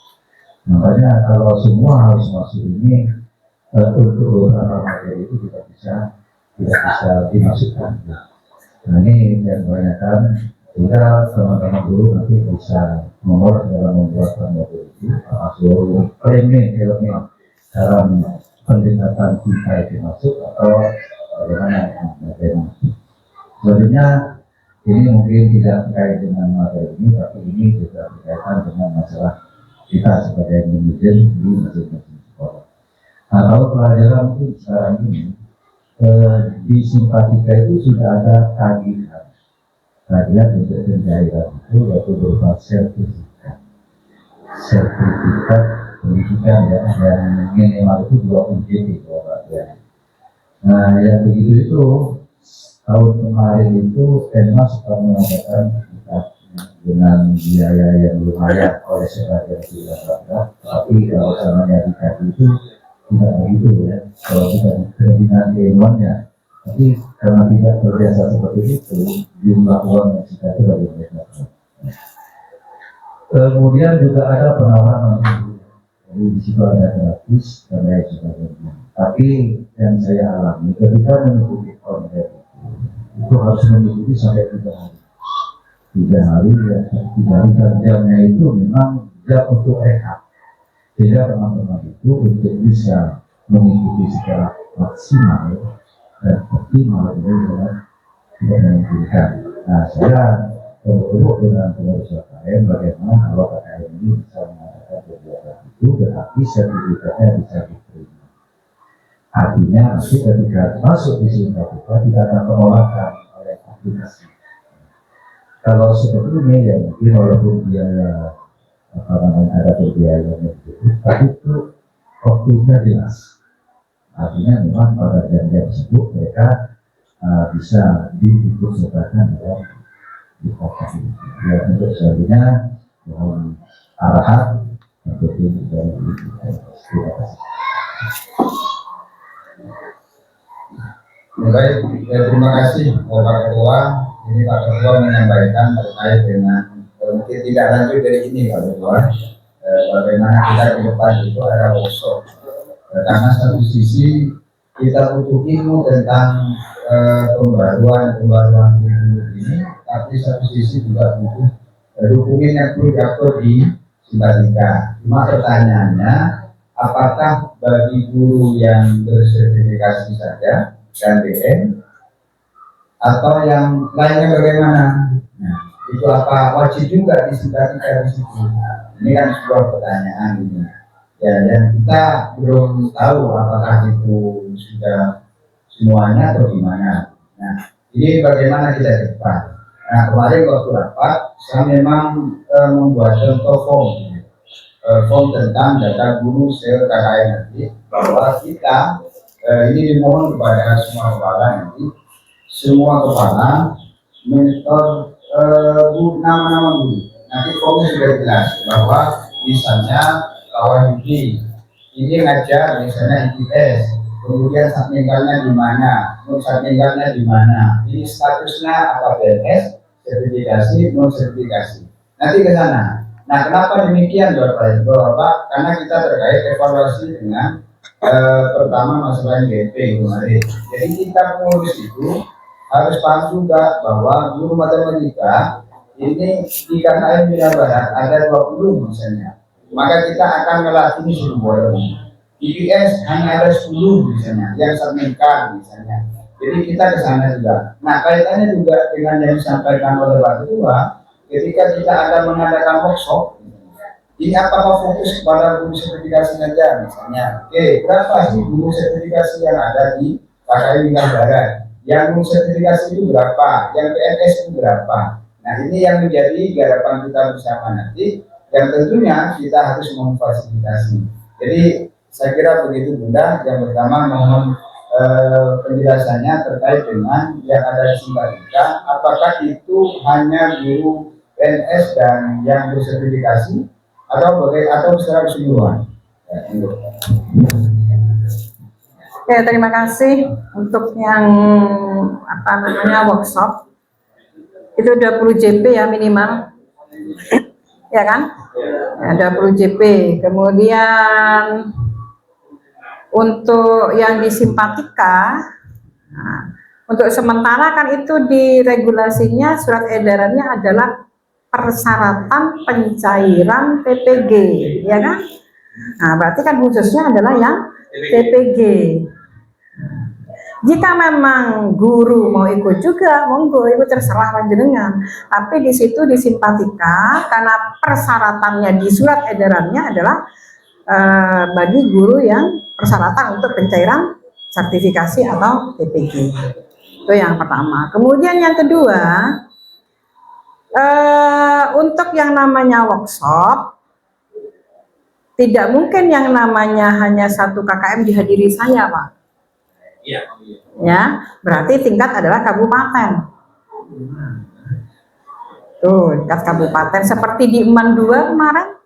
Makanya kalau semua harus masuk ini untuk beberapa materi itu tidak bisa dimasukkan. Nah ini yang kebanyakan sehingga teman-teman dulu nanti bisa nomor dalam membuat modul itu seluruh elemen dalam pendekatan kita itu masuk atau bagaimana materi masuk. Sebenarnya ini mungkin tidak terkait dengan materi ini, tapi ini juga berkaitan dengan masalah kita sebagai manajer di masing-masing sekolah. Nah, kalau pelajaran mungkin sekarang ini di simpatika itu sudah ada tagihan untuk pencairan itu yaitu berupa sertifikat pendidikan ya, yang minimal itu 2 UJT kalau nggak ya. Nah yang begitu itu tahun kemarin itu Enma sudah mengadakan dengan biaya yang lumayan oleh sebagian tidak, tapi kalau namanya dikasih itu tidak begitu ya, kalau kita dengan keilmuannya, tapi karena tidak terbiasa seperti itu, jumlah uang yang kita itu lebih besar. Kemudian juga ada penawaran, jadi di situ ada gratis dan lain sebagainya. Tapi yang saya alami ketika mengikuti konten itu harus mengikuti sampai 3 hari. 3 hari ya, 3 hari dan jamnya itu memang jam untuk rehat. Sehingga teman-teman itu untuk bisa mengikuti secara maksimal dan optimal itu tidak memungkinkan. Nah, saya berhubung dengan pengurus KKN bagaimana kalau KKN ini bisa mengadakan kegiatan itu berarti sertifikatnya bisa diterima. Artinya nanti ketika masuk di sini kita tidak akan penolakan oleh aplikasi. Kalau seperti ini ya mungkin walaupun biaya ada pembiayaan itu, tapi itu waktunya jelas. Artinya memang pada jam-jam sibuk mereka bisa diikut sertakan dalam dikatakan. Ya untuk selanjutnya mohon arahan untuk ini dari terima kasih. Baik, terima kasih Pak Ketua. Ini Pak Ketua menyampaikan terkait dengan mungkin tidak lanjut dari ini Pak Ketua, bagaimana kita ke depan itu ada workshop. Karena satu sisi kita butuh ilmu tentang pembaruan ilmu ini, tapi satu sisi juga butuh dokumen yang perlu diatur di simpatika. Cuma pertanyaannya, apakah bagi guru yang bersertifikasi saja dan BN atau yang lainnya bagaimana? Nah, itu apa wajib juga disimpatika di situ? Ini kan sebuah pertanyaan ini. Ya, dan kita belum tahu apakah itu sudah semuanya atau gimana. Nah, ini bagaimana kita ke depan. Nah, kemarin waktu rapat, saya memang membuat contoh form tentang data guru KKN nanti, bahwa kita ini dimohon kepada semua kepala nanti, semua kepala monitor nama-nama guru. Nanti formnya sudah jelas bahwa misalnya kawan ini ngajar misalnya IPS, kemudian saat meninggalnya di mana, saat meninggalnya di mana, ini statusnya apa PNS, sertifikasi, non sertifikasi. nanti ke sana. Nah, kenapa demikian Bapak? Karena kita terkait evaluasi dengan pertama masalah GP kemarin. Jadi kita pengurus itu harus paham juga bahwa guru matematika ini di KKN Bina Barat ada 20 misalnya. Maka kita akan melatih semua. IPS hanya ada 10 misalnya, yang sertifikat misalnya. Jadi kita ke sana juga. Nah, kaitannya juga dengan yang disampaikan oleh Pak Ketua, ketika kita akan mengadakan workshop, ini apakah fokus pada guru sertifikasi saja misalnya? Oke, berapa sih guru sertifikasi yang ada di KKN Bina Barat? Yang guru sertifikasi itu berapa? Yang PNS itu berapa? Nah, ini yang menjadi garapan kita bersama nanti, yang tentunya kita harus memfasilitasi. Jadi saya kira begitu Bunda. Yang pertama mohon penjelasannya terkait dengan yang ada di Simpatika, apakah itu hanya guru PNS dan yang bersertifikasi atau secara keseluruhan? Oke, terima kasih untuk yang workshop. Itu 20 JP ya minimal. Ya kan? Ya, 20 JP. Kemudian untuk yang di Simpatika, nah, untuk sementara kan itu di regulasinya surat edarannya adalah persyaratan pencairan TPG, ya kan? Nah, berarti kan khususnya adalah yang TPG. Jika memang guru mau ikut juga, monggo, itu terserah panjenengan. Tapi di situ di Simpatika, karena persyaratannya di surat edarannya adalah bagi guru yang persyaratan untuk pencairan sertifikasi atau TPG. Itu yang pertama. Kemudian yang kedua, untuk yang namanya workshop, tidak mungkin yang namanya hanya satu KKM dihadiri saya, Pak. Iya. Ya, berarti tingkat adalah kabupaten. Tuh, tingkat kabupaten seperti di Eman 2 kemarin,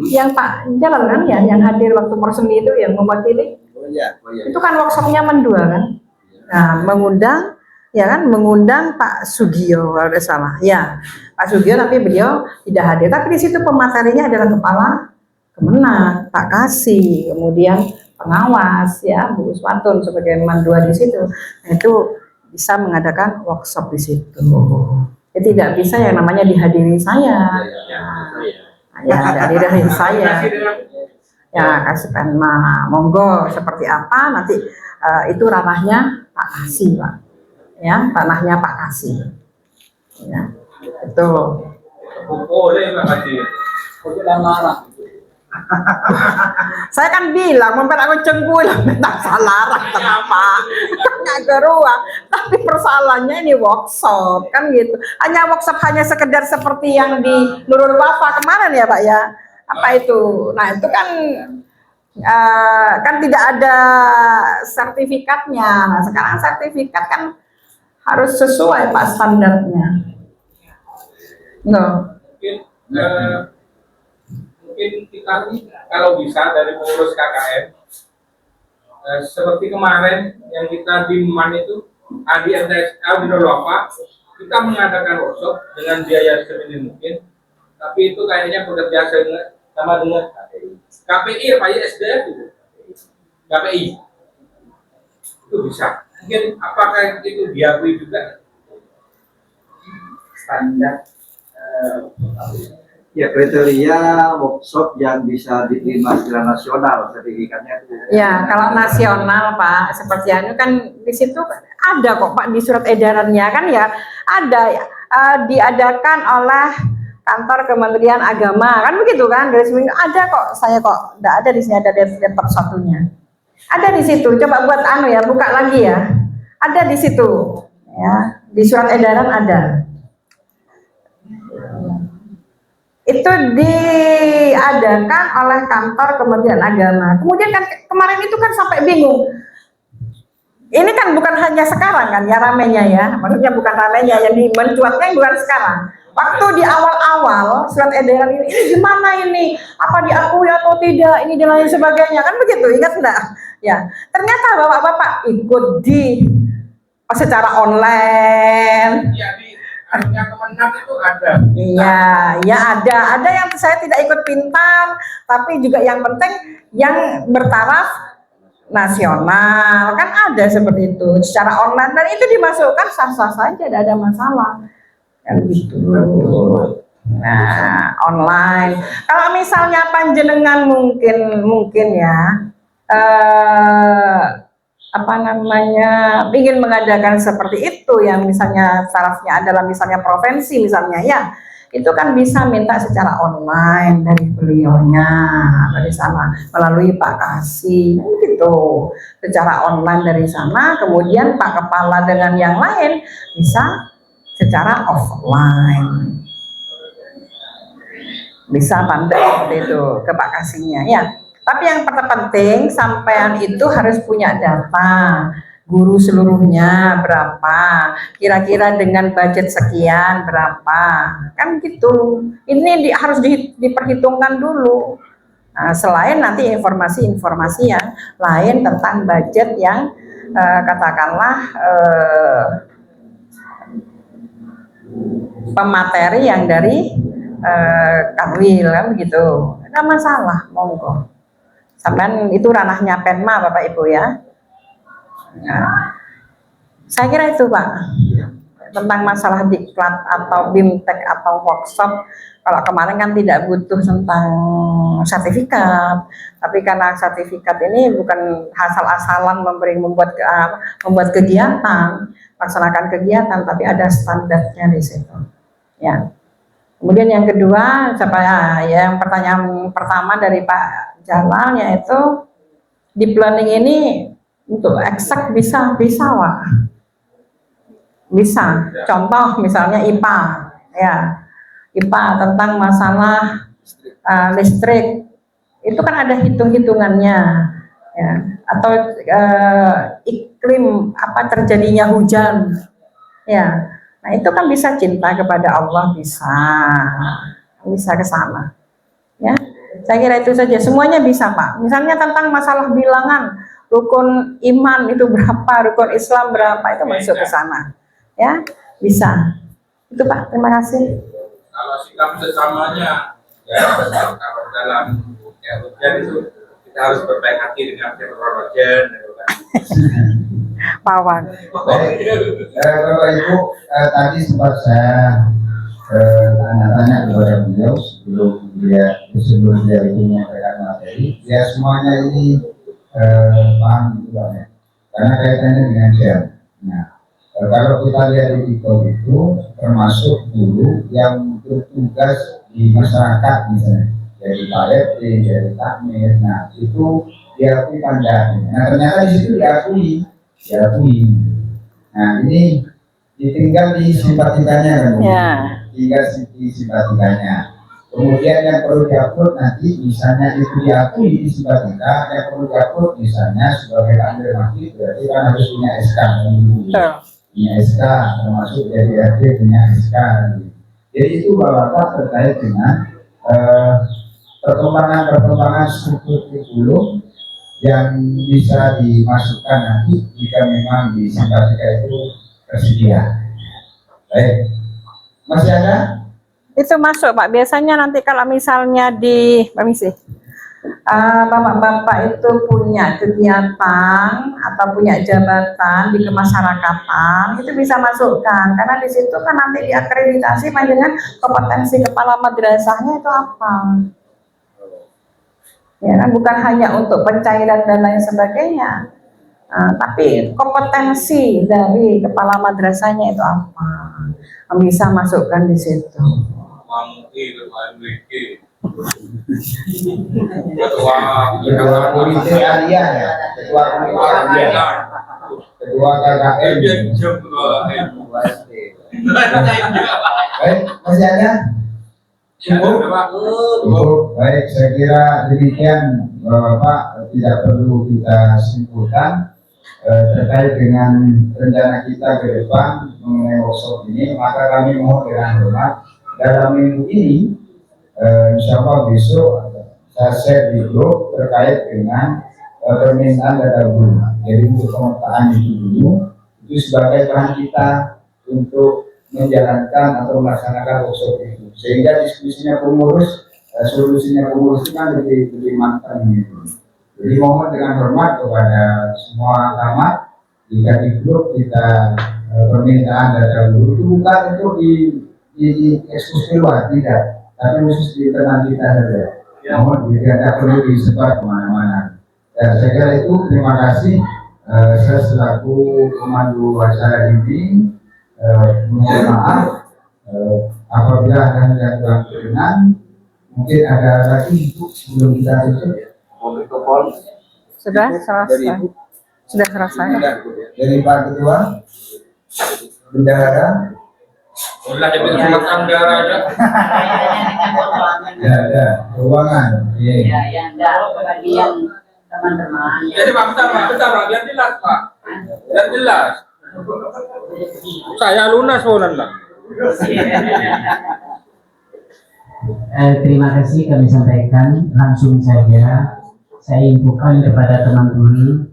yang Pak Jalan kan ya, yang hadir waktu Morsemi itu yang mewakili. Itu kan workshopnya Eman 2 kan. Nah, mengundang Pak Sugio kalau tidak salah. Ya, Pak Sugio, tapi beliau tidak hadir. Tapi di situ pematerinya adalah kepala Kemenang, Pak Kasih, kemudian pengawas ya Bu Uswatun sebagai Eman 2 di situ. Nah, itu bisa mengadakan workshop di situ. Ya, tidak bisa yang namanya dihadiri saya. Ya, dari saya. Ya, kasih penma, monggo seperti apa nanti itu ranahnya Pak Kasih, Pak. Ya, ranahnya Pak Kasih. Ya, itu. Boleh Pak Kasih. Saya kan bilang, memang aku cengkul, tak salah kenapa? Nggak keruang. Tapi persoalannya ini workshop, kan gitu. Hanya workshop hanya sekedar seperti yang di Nurul Wafa kemarin ya Pak ya. Apa itu? Nah itu kan kan tidak ada sertifikatnya. Nah, sekarang sertifikat kan harus sesuai Pak standarnya. Mungkin kita kalau bisa dari pengurus KKN seperti kemarin yang kita di MAN itu di NTSL di Nurulapa, kita mengadakan workshop dengan biaya seminim mungkin, tapi itu kayaknya bekerja sama dengan KPI ya Pak SDF itu KPI itu bisa. Mungkin apakah itu diakui juga standar ya kriteria workshop yang bisa diterima secara nasional sertifikatnya itu. Ya, kalau nasional Pak, seperti anu kan di situ ada kok Pak di surat edarannya kan ya ada ya, diadakan oleh kantor Kementerian Agama kan begitu kan dari seminggu ada kok saya kok tidak ada di sini ada laptop satunya ada di situ coba buat anu ya buka lagi ya ada di situ ya di surat edaran ada. Itu diadakan oleh kantor Kementerian Agama. Kemudian kan kemarin itu kan sampai bingung. Ini kan bukan hanya sekarang kan ya ramenya ya. Maksudnya bukan ramenya yang mencuatnya bukan sekarang. Waktu di awal-awal surat edaran ini gimana ini? Apa diakui atau tidak? Ini dan lain sebagainya kan begitu. Ingat enggak? Ya. Ternyata bapak-bapak ikut di secara online. ya di anunya Kemenang minat itu ada. Iya, ya ada yang saya tidak ikut pintar, tapi juga yang penting yang bertaraf nasional kan ada seperti itu secara online dan itu dimasukkan sah-sah saja, tidak ada masalah kan gitu. Nah, online. Kalau misalnya panjenengan mungkin ya apa namanya ingin mengadakan seperti itu yang misalnya tarafnya adalah misalnya provinsi misalnya ya, itu kan bisa minta secara online dari beliaunya dari sana melalui Pak Kasih gitu, secara online dari sana, kemudian Pak Kepala dengan yang lain bisa secara offline, bisa pandai seperti itu ke Pak Kasihnya ya. Tapi yang terpenting sampean itu harus punya data guru seluruhnya berapa, kira-kira dengan budget sekian berapa, kan gitu. Ini harus diperhitungkan dulu. Nah, selain nanti informasi-informasi yang lain tentang budget yang katakanlah pemateri yang dari Kanwil kan begitu, nggak masalah, monggo. Sampai itu ranahnya Penma Bapak Ibu ya. Nah, saya kira itu Pak tentang masalah diklat atau bimtek atau workshop. Kalau kemarin kan tidak butuh tentang sertifikat, tapi karena sertifikat ini bukan asal-asalan membuat kegiatan, laksanakan kegiatan, tapi ada standarnya di situ. Ya. Kemudian yang kedua, yang pertanyaan pertama dari Pak Jalal yaitu di planning ini untuk eksak bisa Pak, bisa. Contoh misalnya IPA, ya IPA tentang masalah listrik, itu kan ada hitung-hitungannya, ya. Atau iklim apa terjadinya hujan, ya. Nah itu kan bisa cinta kepada Allah, bisa ke sana, ya. Saya kira itu saja, semuanya bisa Pak. Misalnya tentang masalah bilangan, rukun iman itu berapa, rukun Islam berapa, itu masuk ke sana, ya bisa. Itu Pak, terima kasih. Kalau sikap sesamanya, ya kalau dalam ya, hujan itu kita harus berbaik hati dengan hujan, Pawang. Bapak Ibu, tadi sempat saya tanya-tanya kepada beliau sebelum dia itu menyampaikan materi, ya semuanya ini paham gitu Pak ya, karena kaitannya dengan share. Nah, kalau kita lihat di TikTok itu termasuk guru yang bertugas di masyarakat misalnya, jadi Pak RT, jadi takmir, nah itu diakui pandanya. Nah ternyata di situ diakui. Nah ini ditinggal di simpatikanya kan, tinggal di simpatikanya. Kemudian yang perlu diupload nanti misalnya itu diakui di simpatika, yang perlu diupload misalnya sebagai ambil mati berarti kan harus punya SK punya SK, termasuk dari RT punya SK. Jadi itu Bapak terkait dengan perkembangan struktur kurikulum yang bisa dimasukkan nanti jika memang di simpatika itu tersedia. Baik, masih ada? Itu masuk Pak, biasanya nanti kalau misalnya di permisi bapak-bapak itu punya kegiatan atau punya jabatan di kemasyarakatan, itu bisa masukkan karena di situ kan nanti diakreditasi dengan kompetensi kepala madrasahnya itu apa. Ya kan, bukan hanya untuk pencairan dan lain sebagainya, tapi kompetensi dari kepala madrasahnya itu apa, bisa masukkan di situ. Ketua komite harian ya, ketua komite harian, ketua KKN. Baik, masih ada? Cukup? Baik, saya kira demikian Bapak, tidak perlu kita simpulkan terkait dengan rencana kita ke depan mengenai workshop ini. Maka kami mohon dengan hormat dalam minggu ini, insya Allah besok saya share di grup terkait dengan permintaan data guru. Jadi untuk pemetaan itu dulu, itu sebagai peran kita untuk menjalankan atau melaksanakan workshop itu, sehingga diskusinya pengurus, solusinya pengurus itu kan lebih matang gitu. Jadi mohon dengan hormat kepada semua camat, jika di grup kita permintaan data guru itu bukan untuk di eksklusi luar, tidak, tapi khusus di internal kita saja. Mohon tidak perlu disebar kemana-mana. Saya kira itu, terima kasih. Saya selaku pemandu acara ini mohon maaf apabila ada yang kurang berkenan. Mungkin ada lagi itu sebelum kita tutup. Sudah selesai. Sudah selesai. Dari Pak Ketua, Bendahara, Udah jadi rumah tangga aja. ya ada keuangan. Ya, yang enggak kebagian teman-teman. Jadi Pak, bentar, Pak, biar jelas Pak. Biar jelas. Saya lunas bulan lah. Terima kasih kami sampaikan langsung saja. Saya infokan kepada teman-teman